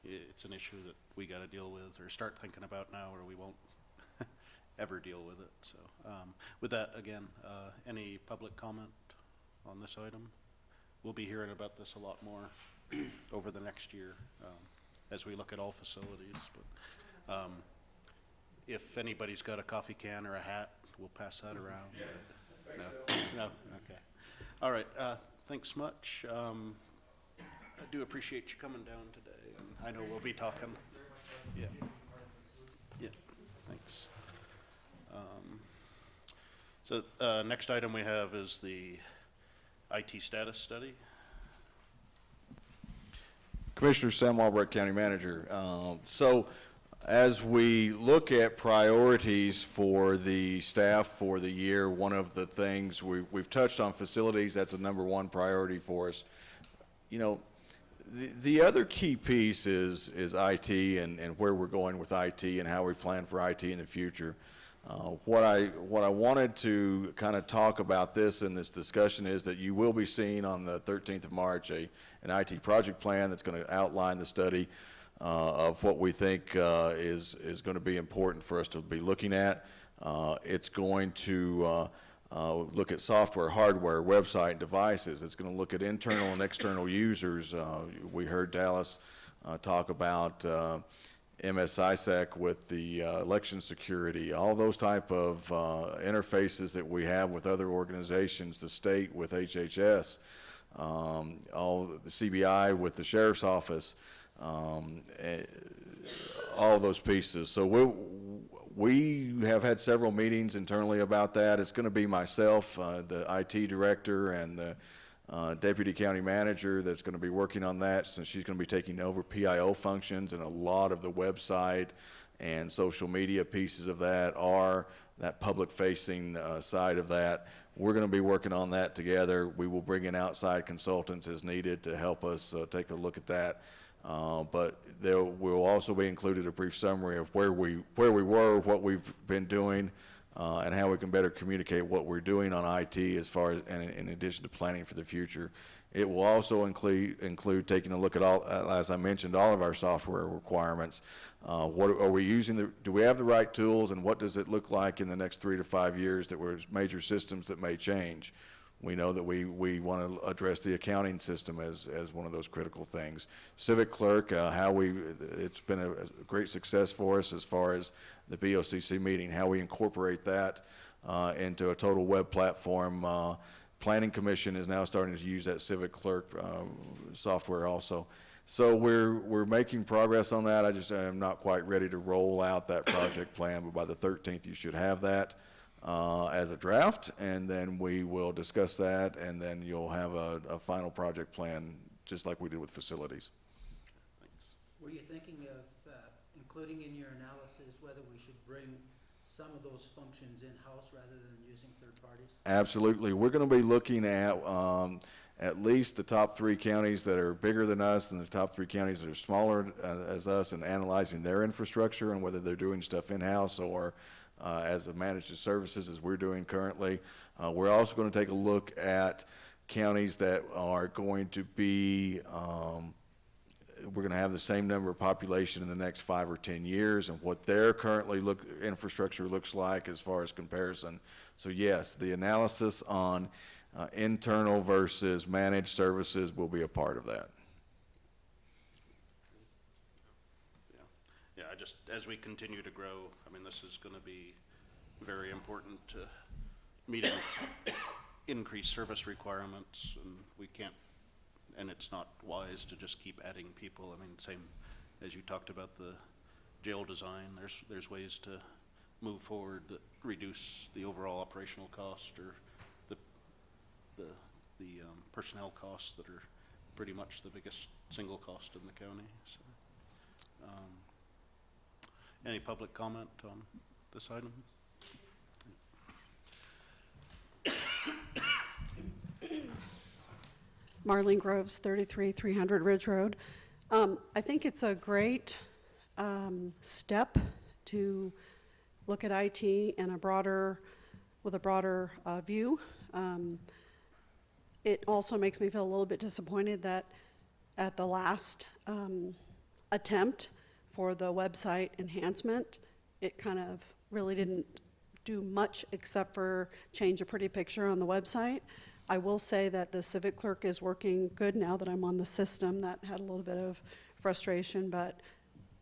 it's an issue that we got to deal with or start thinking about now, or we won't ever deal with it. So with that, again, any public comment on this item? We'll be hearing about this a lot more over the next year as we look at all facilities. But if anybody's got a coffee can or a hat, we'll pass that around. No? Okay. All right, thanks much. I do appreciate you coming down today, and I know we'll be talking. Yeah. Yeah, thanks. So next item we have is the IT status study. Commissioner Sam Walbrecht, County Manager. So as we look at priorities for the staff for the year, one of the things we've touched on facilities, that's a #1 priority for us. The other key piece is IT and where we're going with IT and how we plan for IT in the future. What I wanted to kind of talk about this in this discussion is that you will be seeing on the 13th of March an IT project plan that's going to outline the study of what we think is going to be important for us to be looking at. It's going to look at software, hardware, website, devices. It's going to look at internal and external users. We heard Dallas talk about MSISAC with the election security, all those type of interfaces that we have with other organizations, the state with HHS, all the CBI with the Sheriff's Office, all those pieces. So we have had several meetings internally about that. It's going to be myself, the IT director, and the deputy county manager that's going to be working on that, since she's going to be taking over PIO functions, and a lot of the website and social media pieces of that are that public-facing side of that. We're going to be working on that together. We will bring in outside consultants as needed to help us take a look at that. But there will also be included a brief summary of where we were, what we've been doing, and how we can better communicate what we're doing on IT as far as, and in addition to planning for the future. It will also include taking a look at all, as I mentioned, all of our software requirements. What are we using? Do we have the right tools, and what does it look like in the next 3 to 5 years that were major systems that may change? We know that we want to address the accounting system as one of those critical things. Civic clerk, it's been a great success for us as far as the BoCC meeting, how we incorporate that into a total web platform. Planning Commission is now starting to use that Civic clerk software also. So we're making progress on that. I just am not quite ready to roll out that project plan, but by the 13th you should have that as a draft, and then we will discuss that, and then you'll have a final project plan, just like we did with facilities. Thanks. Were you thinking of including in your analysis whether we should bring some of those functions in-house rather than using third parties? Absolutely. We're going to be looking at least the top 3 counties that are bigger than us and the top 3 counties that are smaller as us, and analyzing their infrastructure and whether they're doing stuff in-house or as a managed services as we're doing currently. We're also going to take a look at counties that are going to be, we're going to have the same number of population in the next 5 or 10 years, and what their currently infrastructure looks like as far as comparison. So yes, the analysis on internal versus managed services will be a part of that. Yeah, as we continue to grow, I mean, this is going to be very important to meeting increased service requirements, and we can't, and it's not wise to just keep adding people. I mean, same as you talked about the jail design, there's ways to move forward that reduce the overall operational cost or the personnel costs that are pretty much the biggest single cost in the county. So, any public comment on this item? Marlene Groves, 33300 Ridge Road. I think it's a great step to look at IT in with a broader view. It also makes me feel a little bit disappointed that at the last attempt for the website enhancement, it kind of really didn't do much except for change a pretty picture on the website. I will say that the civic clerk is working good now that I'm on the system. That had a little bit of frustration, but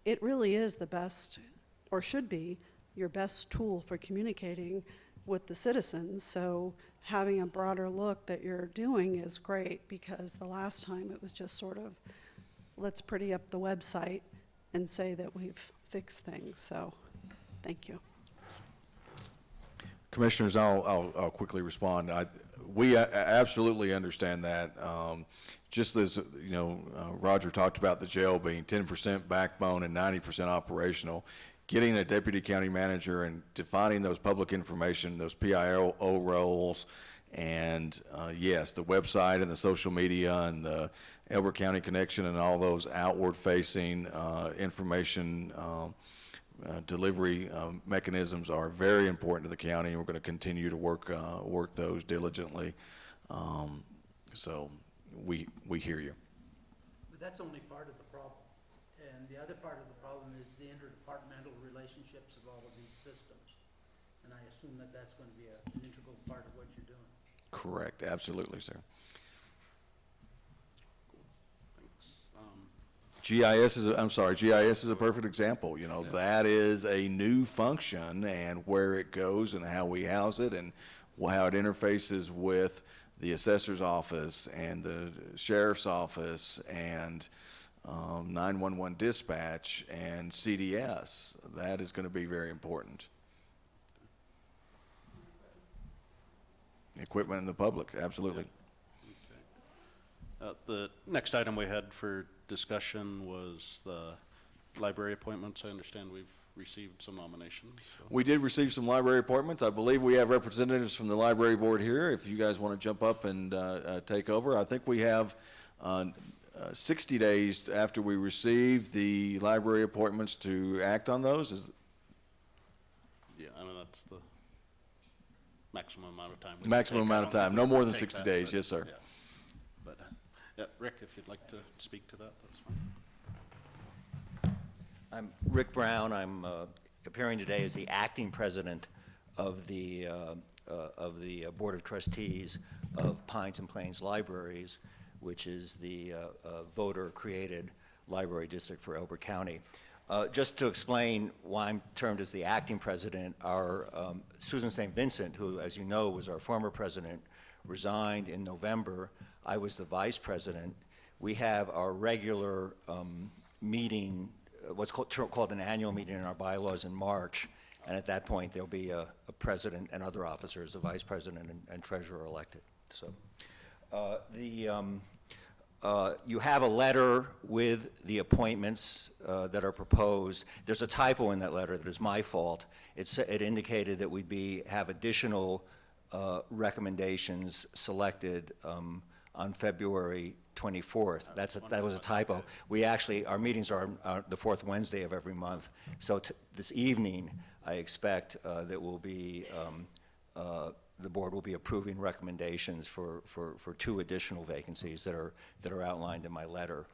it really is the best, or should be, your best tool for communicating with the citizens. So having a broader look that you're doing is great, because the last time it was just sort of, let's pretty up the website and say that we've fixed things. So thank you. Commissioners, I'll quickly respond. We absolutely understand that. Just as, you know, Roger talked about the jail being 10% backbone and 90% operational, getting a deputy county manager and defining those public information, those PIO roles, and yes, the website and the social media and the Elbert County Connection and all those outward-facing information delivery mechanisms are very important to the county, and we're going to continue to work those diligently. So we hear you. But that's only part of the problem. And the other part of the problem is the interdepartmental relationships of all of these systems. And I assume that that's going to be an integral part of what you're doing. Correct, absolutely, sir. GIS is a perfect example. You know, that is a new function, and where it goes and how we house it and how it interfaces with the assessor's office and the sheriff's office and 911 dispatch and CDS. That is going to be very important. Equipment in the public, absolutely. Okay. The next item we had for discussion was the library appointments. I understand we've received some nominations. So. We did receive some library appointments. I believe we have representatives from the library board here. If you guys want to jump up and take over. I think we have 60 days after we receive the library appointments to act on those. Yeah, I mean, that's the maximum amount of time. Maximum amount of time, no more than 60 days, yes, sir. Yeah. But, yeah, Rick, if you'd like to speak to that, that's fine. I'm Rick Brown. I'm appearing today as the acting president of the Board of Trustees of Pines and Plains Libraries, which is the voter-created library district for Elbert County. Just to explain why I'm termed as the acting president, our Susan St. Vincent, who, as you know, was our former president, resigned in November. I was the vice president. We have our regular meeting, what's called an annual meeting in our bylaws in March, and at that point there'll be a president and other officers, the vice president and treasurer elected. So you have a letter with the appointments that are proposed. There's a typo in that letter that is my fault. It indicated that we'd have additional recommendations selected on February 24th. That was a typo. We actually, our meetings are the fourth Wednesday of every month. So this evening, I expect that we'll be, the board will be approving recommendations for 2 additional vacancies that are outlined in my letter.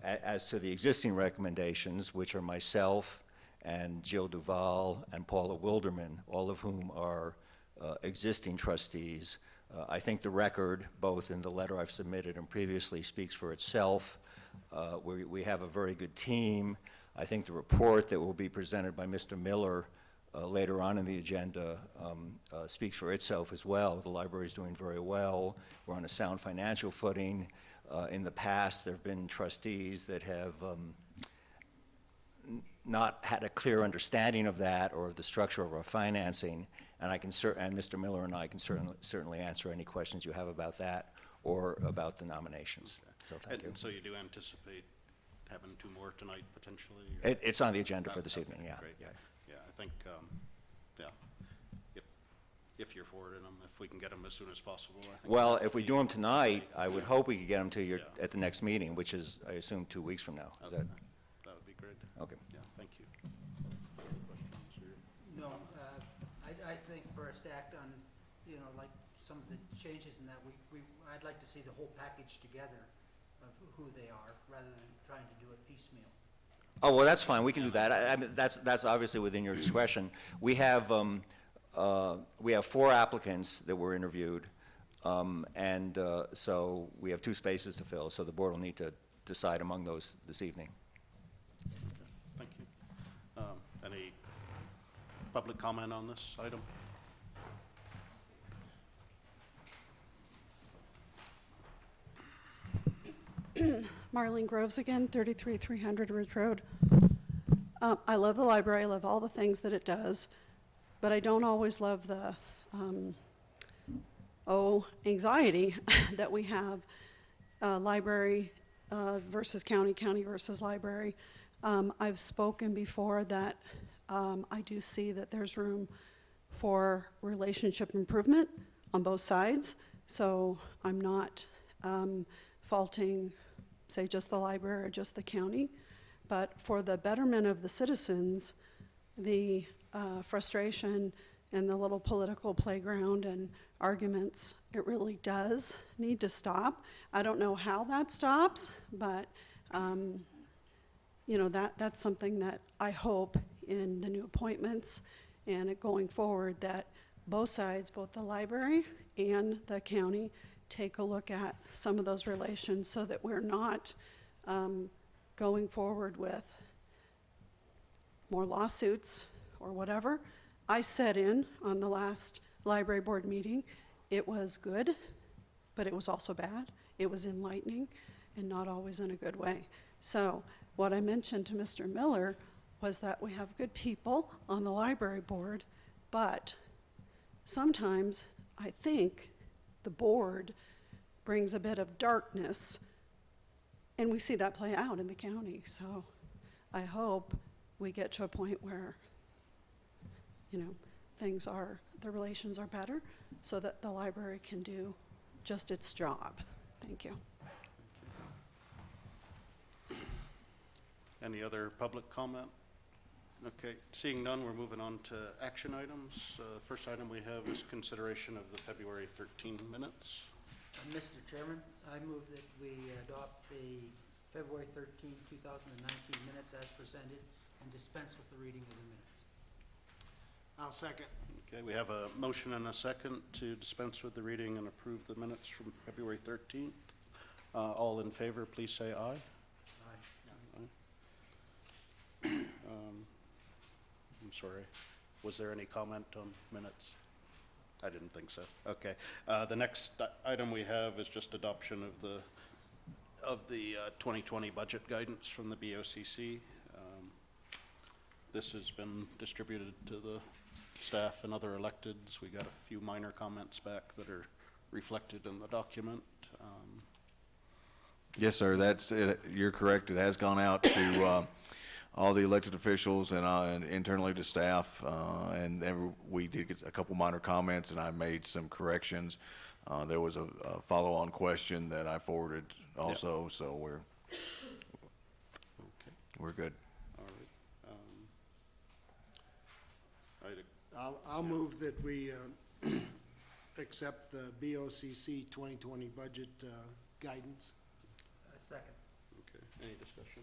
As to the existing recommendations, which are myself and Jill Duval and Paula Wilderman, all of whom are existing trustees, I think the record, both in the letter I've submitted and previously, speaks for itself. We have a very good team. I think the report that will be presented by Mr. Miller later on in the agenda speaks for itself as well. The library is doing very well. We're on a sound financial footing. In the past, there have been trustees that have not had a clear understanding of that or of the structure of our financing, and and Mr. Miller and I can certainly answer any questions you have about that or about the nominations. So thank you. And so you do anticipate having 2 more tonight potentially? Or? It's on the agenda for this evening, yeah. Great. Yeah. Yeah, I think, yeah, if you're forwarding them, if we can get them as soon as possible, I think. Well, if we do them tonight, I would hope we could get them to you Yeah. at the next meeting, which is, I assume, 2 weeks from now. Is that, That would be great. okay. Yeah, thank you. No, I think first act on, you know, like some of the changes in that, I'd like to see the whole package together of who they are, rather than trying to do it piecemeal. Oh, well, that's fine, we can do that. I mean, that's obviously within your discretion. We have 4 applicants that were interviewed, and so we have 2 spaces to fill, so the board will need to decide among those this evening. Thank you. Any public comment on this item? Marlene Groves again, 33300 Ridge Road. I love the library, I love all the things that it does, but I don't always love the, anxiety that we have, library versus county, county versus library. I've spoken before that I do see that there's room for relationship improvement on both sides, so I'm not faulting, say, just the library or just the county, but for the betterment of the citizens, the frustration and the little political playground and arguments, it really does need to stop. I don't know how that stops, but you know, that's something that I hope in the new appointments and going forward that both sides, both the library and the county, take a look at some of those relations so that we're not going forward with more lawsuits or whatever. I sat in on the last library board meeting. It was good, but it was also bad. It was enlightening and not always in a good way. So what I mentioned to Mr. Miller was that we have good people on the library board, but sometimes I think the board brings a bit of darkness, and we see that play out in the county. So I hope we get to a point where, you know, the relations are better so that the library can do just its job. Thank you. Any other public comment? Okay, seeing none, we're moving on to action items. First item we have is consideration of the February 13 minutes. Mr. Chairman, I move that we adopt the February 13, 2019 minutes as presented and dispense with the reading of the minutes. I'll second. Okay, we have a motion and a second to dispense with the reading and approve the minutes from February 13th. All in favor, please say aye. Aye. I'm sorry, was there any comment on minutes? I didn't think so. Okay. The next item we have is just adoption of the 2020 budget guidance from the BoCC. This has been distributed to the staff and other electeds. We got a few minor comments back that are reflected in the document. Yes, sir, that's it. You're correct. It has gone out to all the elected officials and internally to staff, and we did get a couple minor comments, and I made some corrections There was a follow-on question that I forwarded also, so we're good. All right. I'll move that we accept the BoCC 2020 budget guidance. Second. Okay, any discussion?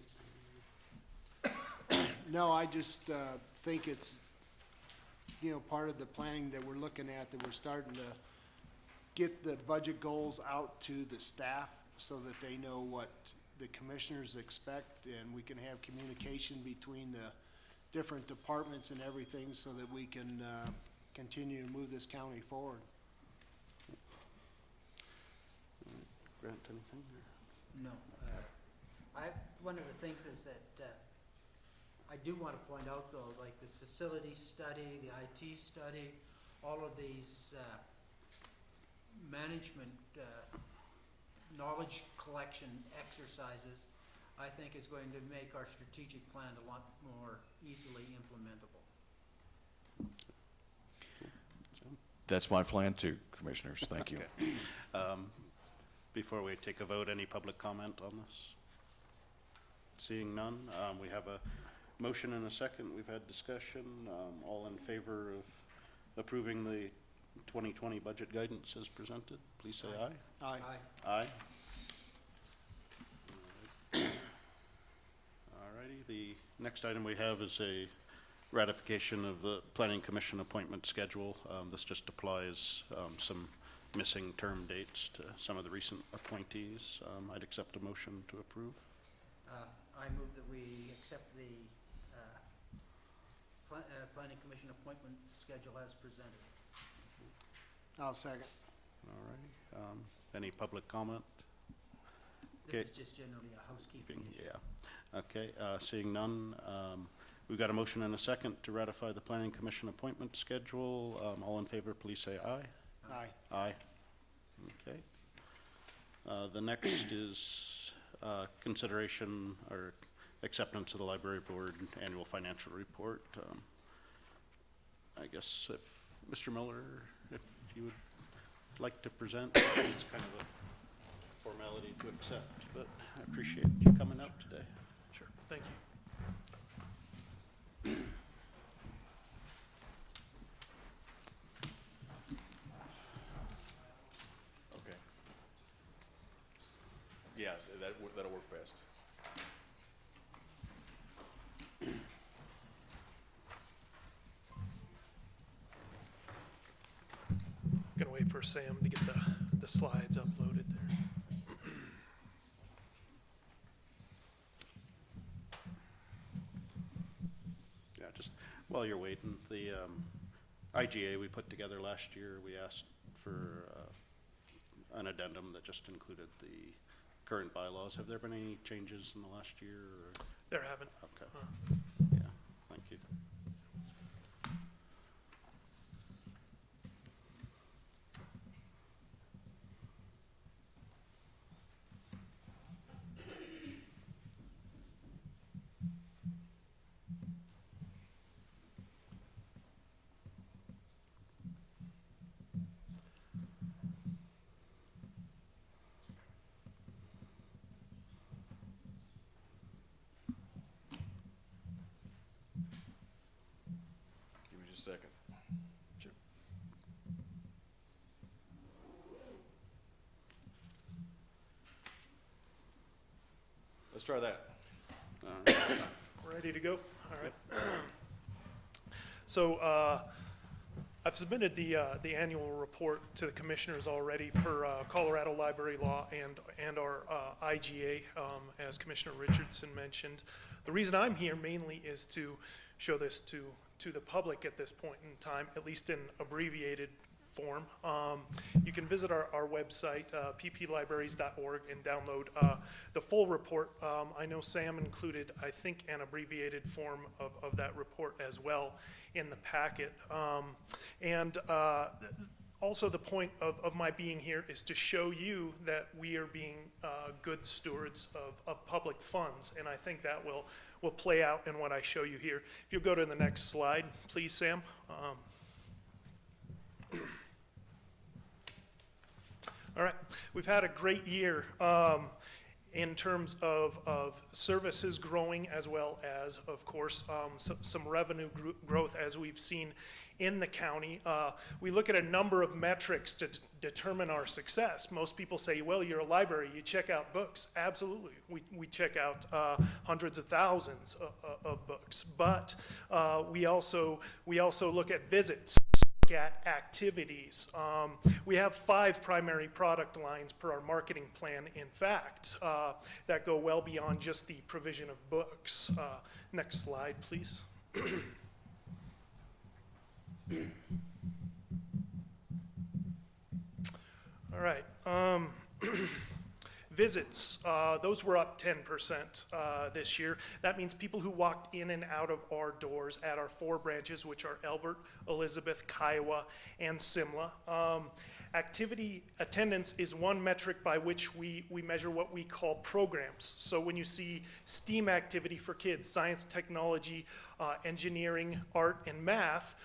No, I just think it's, part of the planning that we're looking at, that we're starting to get the budget goals out to the staff so that they know what the commissioners expect, and we can have communication between the different departments and everything so that we can continue to move this county forward. Grant, anything? No. One of the things is that I do want to point out, though, like this facility study, the IT study, all of these management knowledge collection exercises, I think is going to make our strategic plan a lot more easily implementable. That's my plan too, Commissioners. Thank you. Okay. Before we take a vote, any public comment on this? Seeing none, we have a motion and a second. We've had discussion. All in favor of approving the 2020 budget guidance as presented, please say aye. Aye. Aye. All righty. The next item we have is a ratification of the Planning Commission appointment schedule. This just applies some missing term dates to some of the recent appointees. I'd accept a motion to approve. I move that we accept the Planning Commission appointment schedule as presented. I'll second. All righty. Any public comment? This Okay. is just generally a housekeeping issue. Yeah. Okay, seeing none, we've got a motion and a second to ratify the Planning Commission appointment schedule. All in favor, please say aye. Aye. Aye. Okay. The next is consideration or acceptance of the Library Board annual financial report. I guess if, Mr. Miller, if you would like to present, it's kind of a formality to accept, but I appreciate you coming out today. Sure. Thank you. Okay. Yeah, that'll work best. Gonna wait for Sam to get the slides uploaded there. Yeah, just while you're waiting, the IGA we put together last year, we asked for an addendum that just included the current bylaws. Have there been any changes in the last year? Or? There haven't. Okay. Yeah, thank you. Give me just a second. Sure. Let's try that. Ready to go? All right. So I've submitted the annual report to the commissioners already per Colorado library law and our IGA, as Commissioner Richardson mentioned. The reason I'm here mainly is to show this to the public at this point in time, at least in abbreviated form. You can visit our website, pplibraries.org, and download the full report. I know Sam included, I think, an abbreviated form of that report as well in the packet. Also, the point of my being here is to show you that we are being good stewards of public funds, and I think that will play out in what I show you here. If you'll go to the next slide, please, Sam. All right, we've had a great year in terms of services growing as well as, of course, some revenue growth as we've seen in the county. We look at a number of metrics to determine our success. Most people say, well, you're a library, you check out books. Absolutely, we check out hundreds of thousands of books, but we also look at visits, at activities. We have 5 primary product lines per our marketing plan, in fact, that go well beyond just the provision of books. Next slide, please. All right. Visits, those were up 10% this year. That means people who walked in and out of our doors at our 4 branches, which are Elbert, Elizabeth, Kiowa, and Simla. Activity attendance is one metric by which we measure what we call programs. So when you see STEAM activity for kids, science, technology, engineering, art, and math,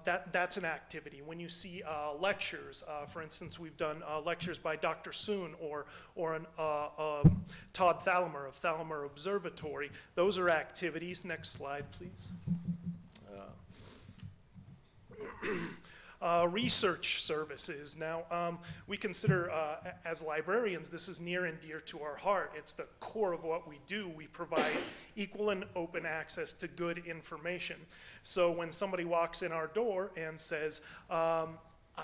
that's an activity. When you see lectures, for instance, we've done lectures by Dr. Soon or Todd Thallimer of Thallimer Observatory. Those are activities. Next slide, please. Research services. Now, we consider, as librarians, this is near and dear to our heart. It's the core of what we do. We provide equal and open access to good information. So when somebody walks in our door and says, I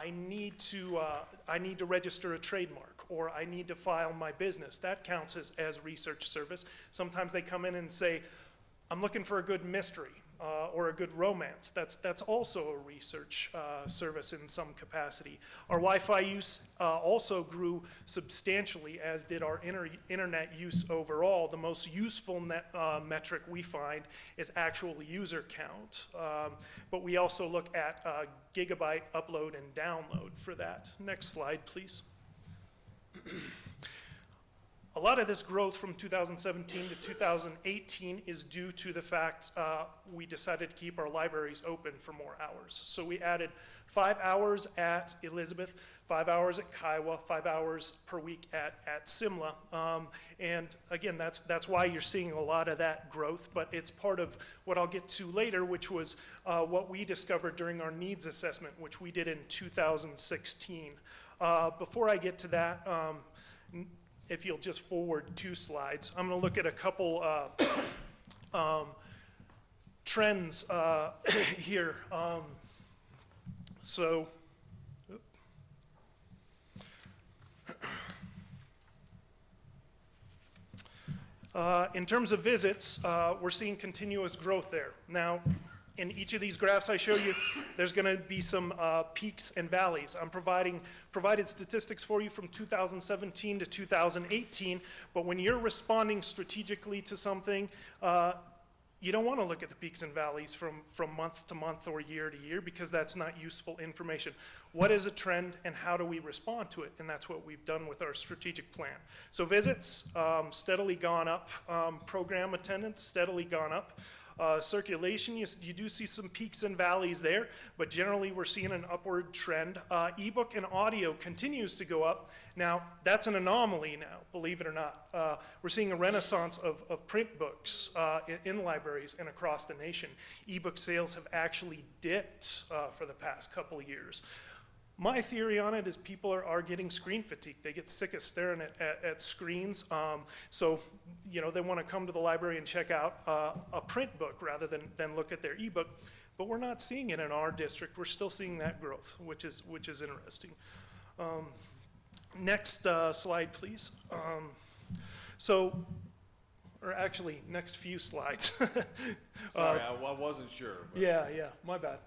need to register a trademark, or I need to file my business, that counts as research service. Sometimes they come in and say, I'm looking for a good mystery. Or a good romance. That's also a research service in some capacity. Our Wi-Fi use also grew substantially, as did our internet use overall. The most useful metric we find is actual user count. But we also look at gigabyte upload and download for that. Next slide, please. A lot of this growth from 2017 to 2018 is due to the fact we decided to keep our libraries open for more hours. So we added 5 hours at Elizabeth, 5 hours at Kiowa, 5 hours per week at Simla. And again, that's why you're seeing a lot of that growth, but it's part of what I'll get to later, which was what we discovered during our needs assessment, which we did in 2016. Before I get to that, if you'll just forward 2 slides, I'm going to look at a couple trends here. In terms of visits, we're seeing continuous growth there. Now, in each of these graphs I show you, there's going to be some peaks and valleys. I'm provided statistics for you from 2017 to 2018, but when you're responding strategically to something, you don't want to look at the peaks and valleys from month to month or year to year, because that's not useful information. What is a trend and how do we respond to it? And that's what we've done with our strategic plan. So visits, steadily gone up. Program attendance, steadily gone up. Circulation, you do see some peaks and valleys there, but generally we're seeing an upward trend. Ebook and audio continues to go up. Now, that's an anomaly now, believe it or not. We're seeing a renaissance of print books in libraries and across the nation. Ebook sales have actually dipped for the past couple of years. My theory on it is people are getting screen fatigue. They get sick of staring at screens. So, they want to come to the library and check out a print book rather than look at their ebook. But we're not seeing it in our district. We're still seeing that growth, which is interesting. Next slide, please. Or actually, next few slides. Sorry, I wasn't sure. Yeah, my bad.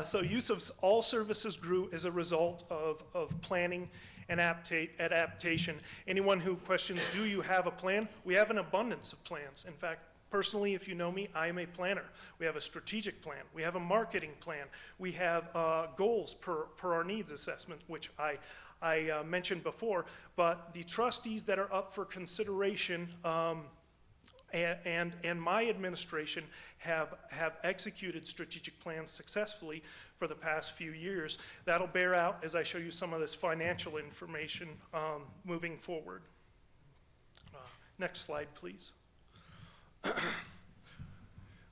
So use of all services grew as a result of planning and adaptation. Anyone who questions, do you have a plan? We have an abundance of plans. In fact, personally, if you know me, I am a planner. We have a strategic plan. We have a marketing plan. We have goals per our needs assessment, which I mentioned before. But the trustees that are up for consideration and my administration have executed strategic plans successfully for the past few years. That'll bear out as I show you some of this financial information moving forward. Next slide, please.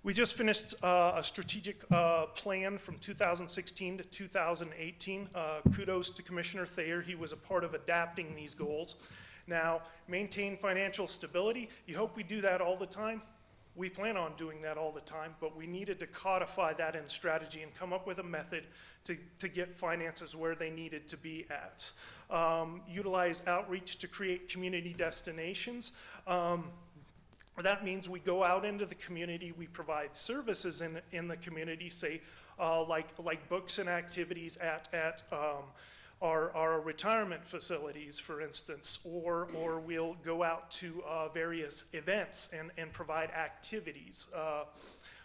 We just finished a strategic plan from 2016 to 2018. Kudos to Commissioner Thayer. He was a part of adapting these goals. Now, maintain financial stability. You hope we do that all the time? We plan on doing that all the time, but we needed to codify that in strategy and come up with a method to get finances where they needed to be at. Utilize outreach to create community destinations. That means we go out into the community, we provide services in the community, say, like books and activities at our retirement facilities, for instance, or we'll go out to various events and provide activities.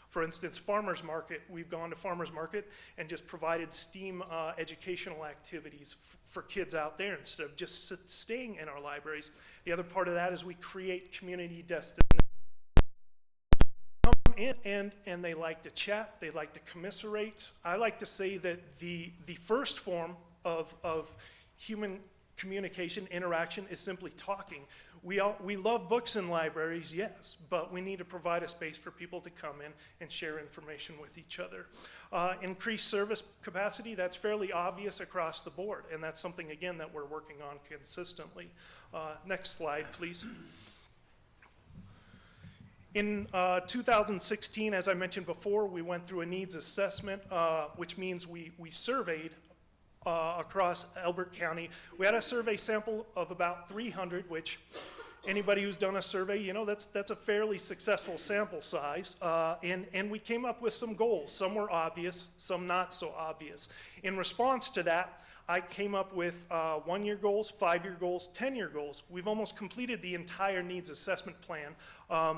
For instance, farmers market, we've gone to farmers market and just provided STEAM educational activities for kids out there instead of just staying in our libraries. The other part of that is we create community destinations. Come in and they like to chat, they like to commiserate. I like to say that the first form of human communication, interaction is simply talking. We love books in libraries, yes, but we need to provide a space for people to come in and share information with each other. Increase service capacity, that's fairly obvious across the board, and that's something, again, that we're working on consistently. Next slide, please. In 2016, as I mentioned before, we went through a needs assessment, which means we surveyed across Elbert County. We had a survey sample of about 300, which anybody who's done a survey, you know, that's a fairly successful sample size. And we came up with some goals. Some were obvious, some not so obvious. In response to that, I came up with 1-year goals, 5-year goals, 10-year goals. We've almost completed the entire needs assessment plan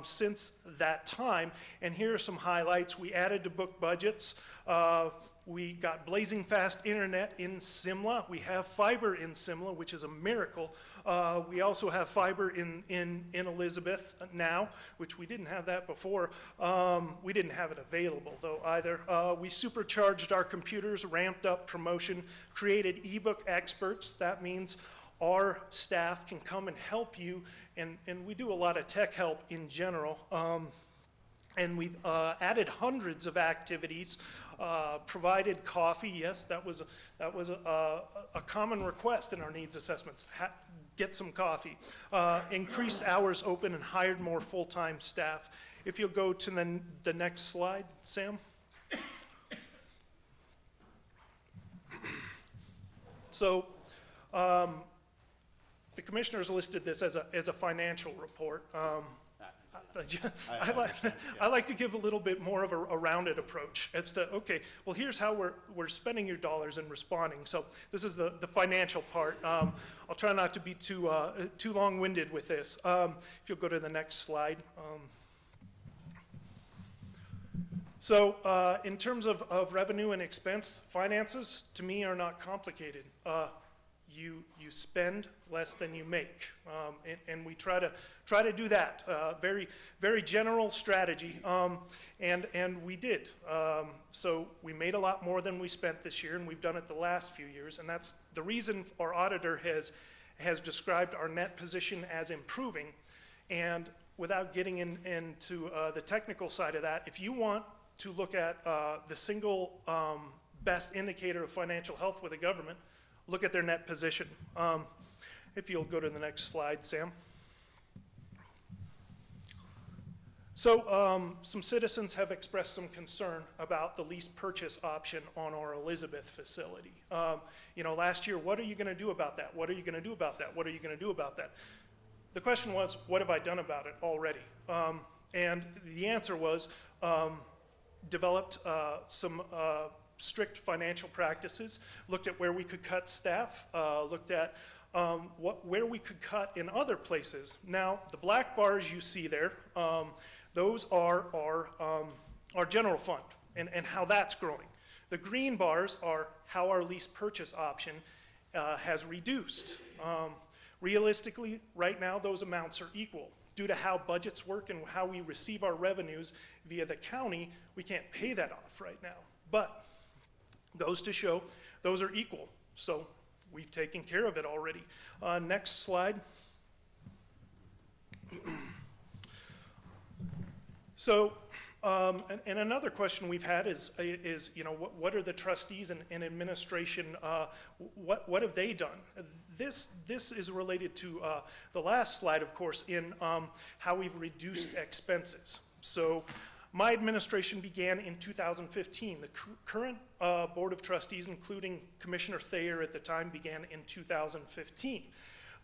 since that time. And here are some highlights. We added to book budgets. We got blazing fast internet in Simla. We have fiber in Simla, which is a miracle. We also have fiber in Elizabeth now, which we didn't have that before. We didn't have it available, though, either. We supercharged our computers, ramped up promotion, created ebook experts. That means our staff can come and help you, and we do a lot of tech help in general. And we've added hundreds of activities, provided coffee. Yes, that was a common request in our needs assessments. Get some coffee. Increased hours open and hired more full-time staff. If you'll go to the next slide, Sam. So the commissioners listed this as a financial report. I like to give a little bit more of a rounded approach as to, okay, well, here's how we're spending your dollars and responding. So this is the financial part. I'll try not to be too long-winded with this. If you'll go to the next slide. So in terms of revenue and expense, finances, to me, are not complicated. You spend less than you make, and we try to do that. Very general strategy, and we did. So we made a lot more than we spent this year, and we've done it the last few years, and that's the reason our auditor has described our net position as improving. And without getting into the technical side of that, if you want to look at the single best indicator of financial health with a government, look at their net position. If you'll go to the next slide, Sam. So some citizens have expressed some concern about the lease purchase option on our Elizabeth facility. You know, last year, what are you going to do about that? What are you going to do about that? What are you going to do about that? The question was, what have I done about it already? And the answer was, developed some strict financial practices, looked at where we could cut staff, looked at where we could cut in other places. Now, the black bars you see there, those are our general fund and how that's growing. The green bars are how our lease purchase option has reduced. Realistically, right now, those amounts are equal. Due to how budgets work and how we receive our revenues via the county, we can't pay that off right now. But goes to show those are equal. So we've taken care of it already. Next slide. So, and another question we've had is you know, what are the trustees and administration, what have they done? This is related to the last slide, of course, in how we've reduced expenses. So my administration began in 2015. The current Board of Trustees, including Commissioner Thayer at the time, began in 2015.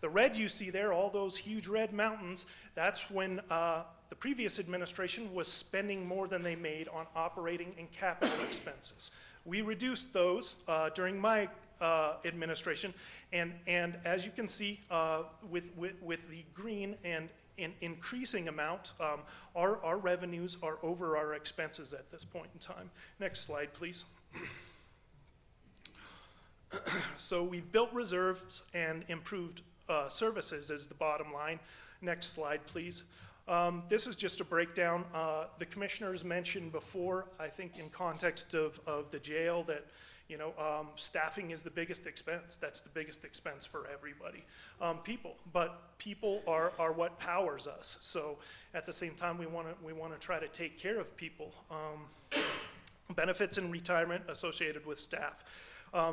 The red you see there, all those huge red mountains, that's when the previous administration was spending more than they made on operating and capital expenses. We reduced those during my administration, and as you can see, with the green and increasing amount, our revenues are over our expenses at this point in time. Next slide, please. So we've built reserves and improved services is the bottom line. Next slide, please. This is just a breakdown. The commissioners mentioned before, I think in context of the jail, that you know, staffing is the biggest expense. That's the biggest expense for everybody. But people are what powers us. So at the same time, we want to try to take care of people. Benefits and retirement associated with staff.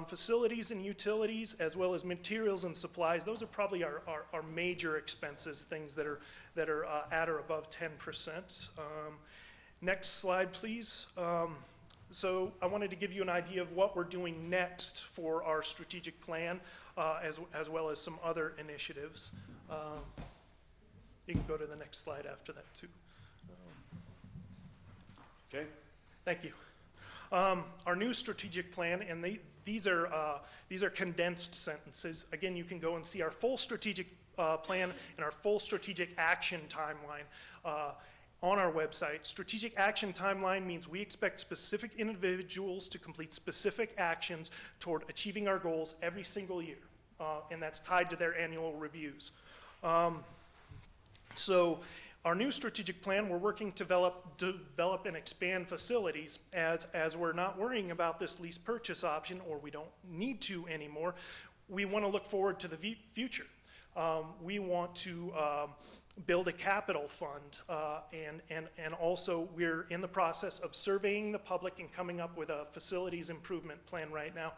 Facilities and utilities, as well as materials and supplies, those are probably our major expenses, things that are at or above 10%. Next slide, please. So I wanted to give you an idea of what we're doing next for our strategic plan, as well as some other initiatives. You can go to the next slide after that, too. Okay. Thank you. Our new strategic plan, and these are condensed sentences. Again, you can go and see our full strategic plan and our full strategic action timeline on our website. Strategic action timeline means we expect specific individuals to complete specific actions toward achieving our goals every single year, and that's tied to their annual reviews. So our new strategic plan, we're working to develop and expand facilities as we're not worrying about this lease purchase option, or we don't need to anymore. We want to look forward to the future. We want to build a capital fund, and also we're in the process of surveying the public and coming up with a facilities improvement plan right now.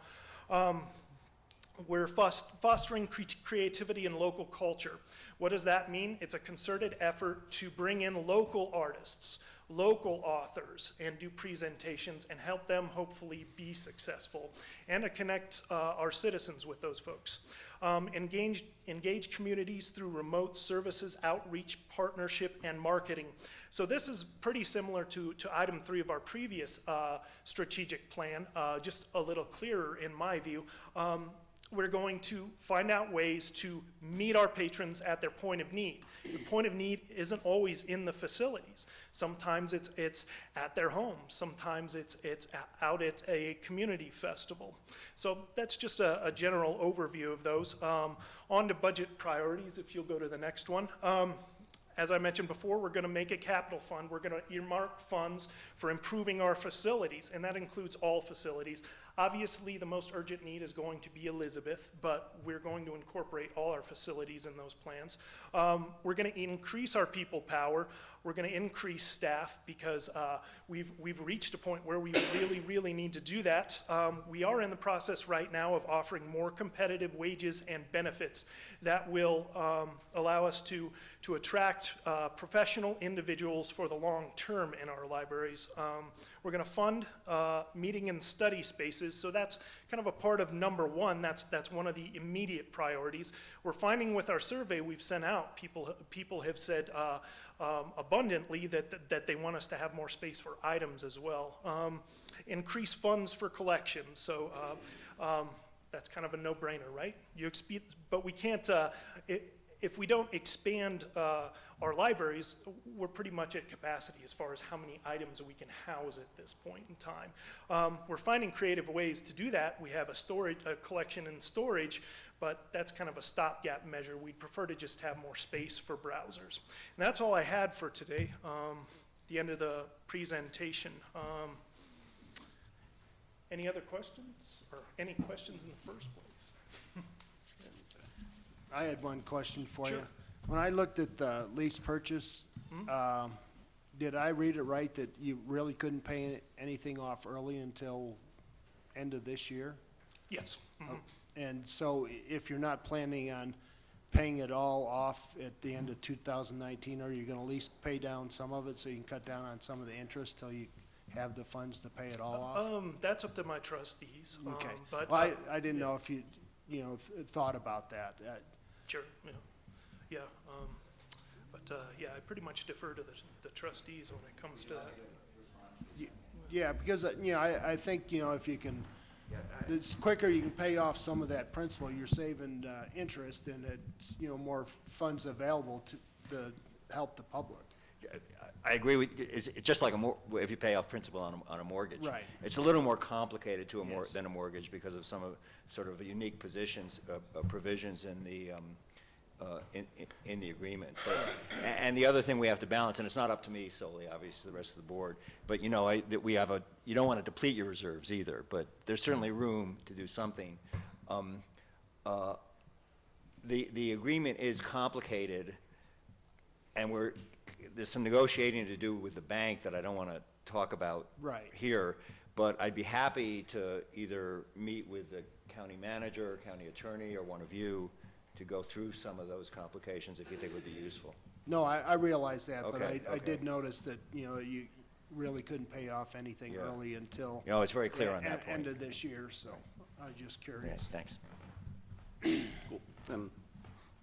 We're fostering creativity and local culture. What does that mean? It's a concerted effort to bring in local artists, local authors, and do presentations and help them hopefully be successful, and to connect our citizens with those folks. Engage communities through remote services, outreach, partnership, and marketing. So this is pretty similar to item 3 of our previous strategic plan, just a little clearer in my view. We're going to find out ways to meet our patrons at their point of need. The point of need isn't always in the facilities. Sometimes it's at their home. Sometimes it's out at a community festival. So that's just a general overview of those. On to budget priorities, if you'll go to the next one. As I mentioned before, we're going to make a capital fund. We're going to earmark funds for improving our facilities, and that includes all facilities. Obviously, the most urgent need is going to be Elizabeth, but we're going to incorporate all our facilities in those plans. We're going to increase our people power. We're going to increase staff because we've reached a point where we really need to do that. We are in the process right now of offering more competitive wages and benefits that will allow us to attract professional individuals for the long term in our libraries. We're going to fund meeting and study spaces, so that's kind of a part of number 1. That's one of the immediate priorities. We're finding with our survey we've sent out, people have said abundantly that they want us to have more space for items as well. Increase funds for collections, so that's kind of a no-brainer, right? But we can't, if we don't expand our libraries, we're pretty much at capacity as far as how many items we can house at this point in time. We're finding creative ways to do that. We have a collection and storage, but that's kind of a stopgap measure. We'd prefer to just have more space for browsers. And that's all I had for today, the end of the presentation. Any other questions, or any questions in the first place? I had one question for you. Sure. When I looked at the lease purchase, did I read it right that you really couldn't pay anything off early until end of this year? Yes. Mhm. And so if you're not planning on paying it all off at the end of 2019, are you going to at least pay down some of it so you can cut down on some of the interest till you have the funds to pay it all off? That's up to my trustees. Okay. But Well, I didn't know if you thought about that. sure, yeah, yeah. Yeah, I pretty much defer to the trustees when it comes to that. Yeah, because, I think, if you can, it's quicker you can pay off some of that principal, you're saving interest, and it's, more funds available to help the public. I agree with, it's just like if you pay off principal on a mortgage. Right. It's a little more complicated Yes. than a mortgage because of some of sort of unique provisions in the agreement. And the other thing we have to balance, and it's not up to me solely, obviously, the rest of the board, but you don't want to deplete your reserves either, but there's certainly room to do something. The agreement is complicated, and there's some negotiating to do with the bank that I don't want to talk about Right. here, but I'd be happy to either meet with the county manager, county attorney, or one of you to go through some of those complications if you think would be useful. No, I realize that, but Okay, I okay. did notice that, you really couldn't pay off anything Yeah. early until. It's very clear on that End point. of this year, so I was just curious. Yes, thanks. Cool. And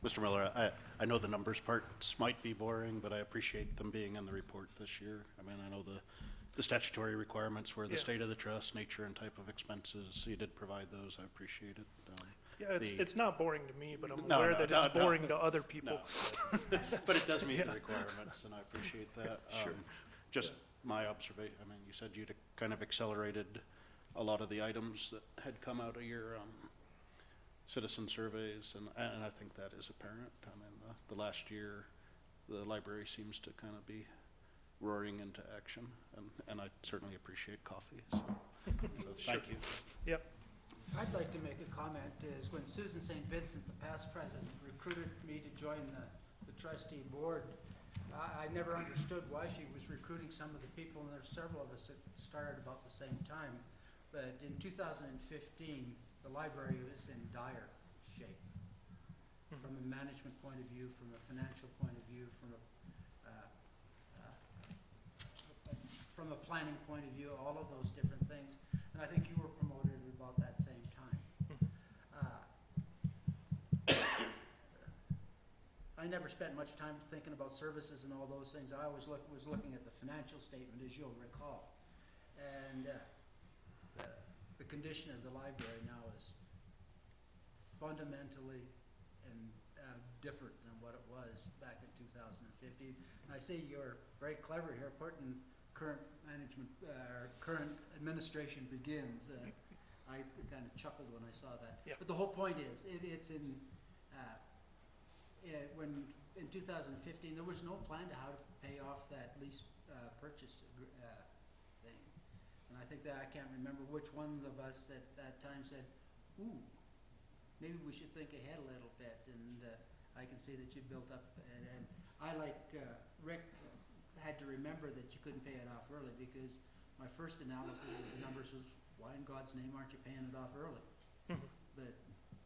Mr. Miller, I know the numbers parts might be boring, but I appreciate them being in the report this year. I mean, I know the statutory requirements were the Yeah. state of the trust, nature and type of expenses. You did provide those. I appreciate it. Yeah, it's not boring to me, but I'm No, aware no, that no, it's no. boring to other people. No, but it does meet the requirements, and I appreciate that. Sure. Just my observation, I mean, you said you'd kind of accelerated a lot of the items that had come out of your citizen surveys, and I think that is apparent. I mean, the last year, the library seems to kind of be roaring into action, and I certainly appreciate coffee, so thank you. Yep. I'd like to make a comment, is when Susan St. Vincent, the past president, recruited me to join the trustee board, I never understood why she was recruiting some of the people, and there's several of us that started about the same time. But in 2015, the library was in dire shape, from a management point of view, from a financial point of view, from a planning point of view, all of those different things. And I think you were promoted at about that same time. I never spent much time thinking about services and all those things. I always was looking at the financial statement, as you'll recall. And the condition of the library now is fundamentally and different than what it was back in 2015. And I see you're very clever here, putting current management, current administration begins. I kind of chuckled when I saw that. Yeah. But the whole point is, it's in, when, in 2015, there was no plan to how to pay off that lease purchase thing. And I think that I can't remember which one of us at that time said, ooh, maybe we should think ahead a little bit. And I can see that you built up, and I, like Rick, had to remember that you couldn't pay it off early, because my first analysis of the numbers was, why in God's name aren't you paying it off early? But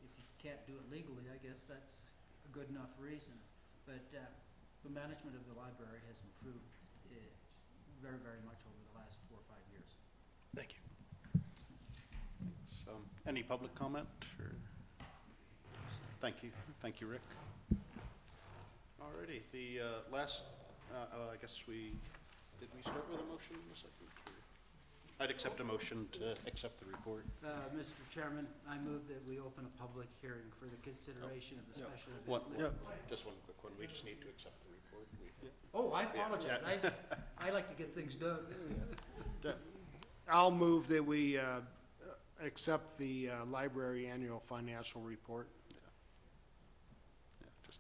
if you can't do it legally, I guess that's a good enough reason. But the management of the library has improved very, very much over the last 4 or 5 years. Thank you. So, any public comment? Or? Thank you, Rick. Alrighty, the last, I guess did we start with a motion in a second? Or? I'd accept a motion to accept the report. Mr. Chairman, I move that we open a public hearing for the consideration of the special event. Just one quick one. We just need to accept the report. Oh, I apologize. I like to get things done. I'll move that we accept the library annual financial report.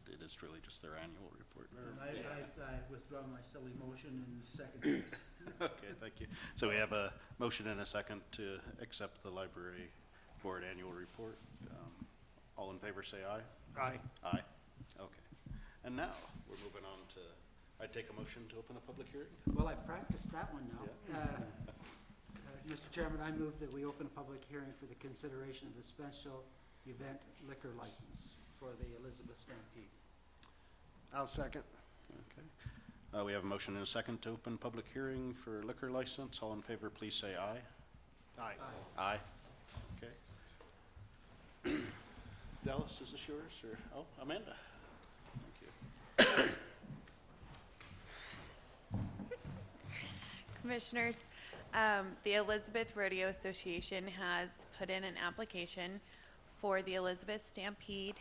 It is really just their annual report. And I withdraw my silly motion and second this. Okay, thank you. So we have a motion and a second to accept the library board annual report. All in favor, say aye. Aye. Aye. Okay. And now, we're moving on to, I'd take a motion to open a public hearing. Well, I've practiced that one now. Mr. Chairman, I move that we open a public hearing for the consideration of a special event liquor license for the Elizabeth Stampede. I'll second. Okay. We have a motion and a second to open public hearing for liquor license. All in favor, please say aye. Aye. Aye. Okay. Dallas, is this yours, or, oh, Amanda? Thank you. Commissioners, the Elizabeth Rodeo Association has put in an application for the Elizabeth Stampede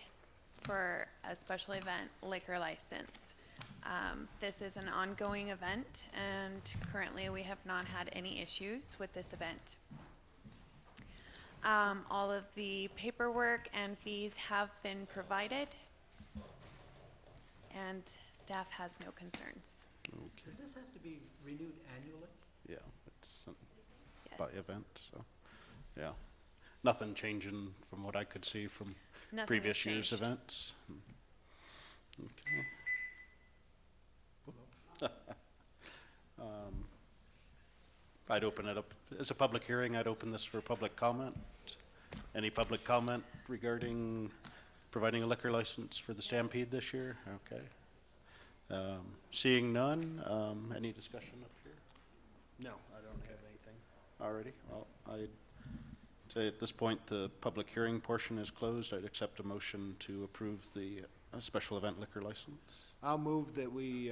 for a special event liquor license. This is an ongoing event, and currently we have not had any issues with this event. All of the paperwork and fees have been provided, and staff has no concerns. Does this have to be renewed annually? Yeah, it's Yes. by event, so, yeah. Nothing changing from what I could see from Nothing has previous year's changed. events. Okay. I'd open it up, as a public hearing, I'd open this for public comment. Any public comment regarding providing a liquor license for the Stampede this year? Okay. Seeing none, any discussion up here? No, I don't have anything. Alrighty, well, I'd say at this point, the public hearing portion is closed. I'd accept a motion to approve the special event liquor license. I'll move that we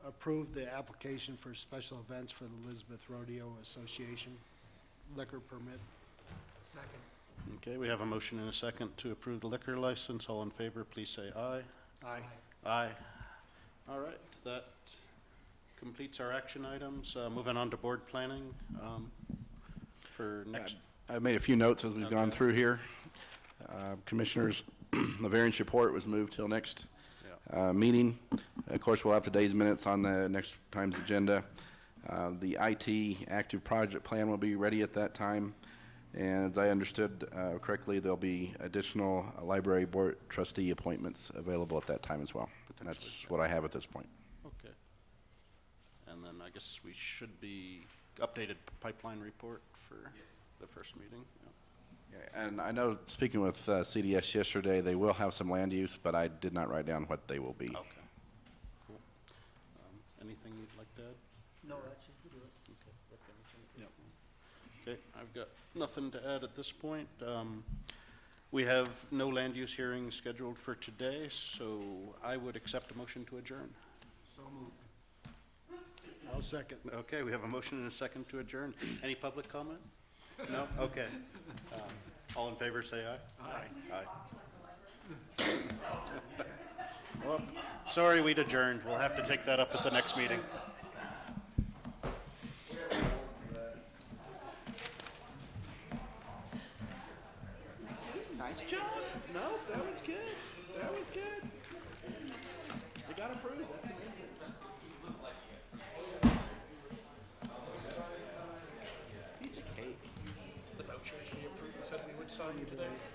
approve the application for special events for the Elizabeth Rodeo Association liquor permit. Second. Okay, we have a motion and a second to approve the liquor license. All in favor, please say aye. Aye. Aye. All right, that completes our action items. Moving on to board planning for next. I've made a few notes as we've gone Okay. through here. Commissioners, the variance report was moved till next meeting. Of course, we'll have today's minutes on the next time's agenda. The IT active project plan will be ready at that time. And as I understood correctly, there'll be additional library board trustee appointments available at that time as well. And that's what I have at this point. Okay. And then I guess we should be updated pipeline report for the first meeting. Yeah. And I know, speaking with CDS yesterday, they will have some land use, but I did not write down what they will be. Okay. Cool. Anything you'd like to add? No, that should do it. Okay, I've got nothing to add at this point. We have no land use hearings scheduled for today, so I would accept a motion to adjourn. So moved. I'll second. Okay, we have a motion and a second to adjourn. Any public comment? No? Okay. All in favor, say aye. Aye. Aye. Well, sorry we'd adjourned. We'll have to take that up at the next meeting. Nice job. No, that was good. That was good. You got approved. The vouchers we approved, said we would sign today.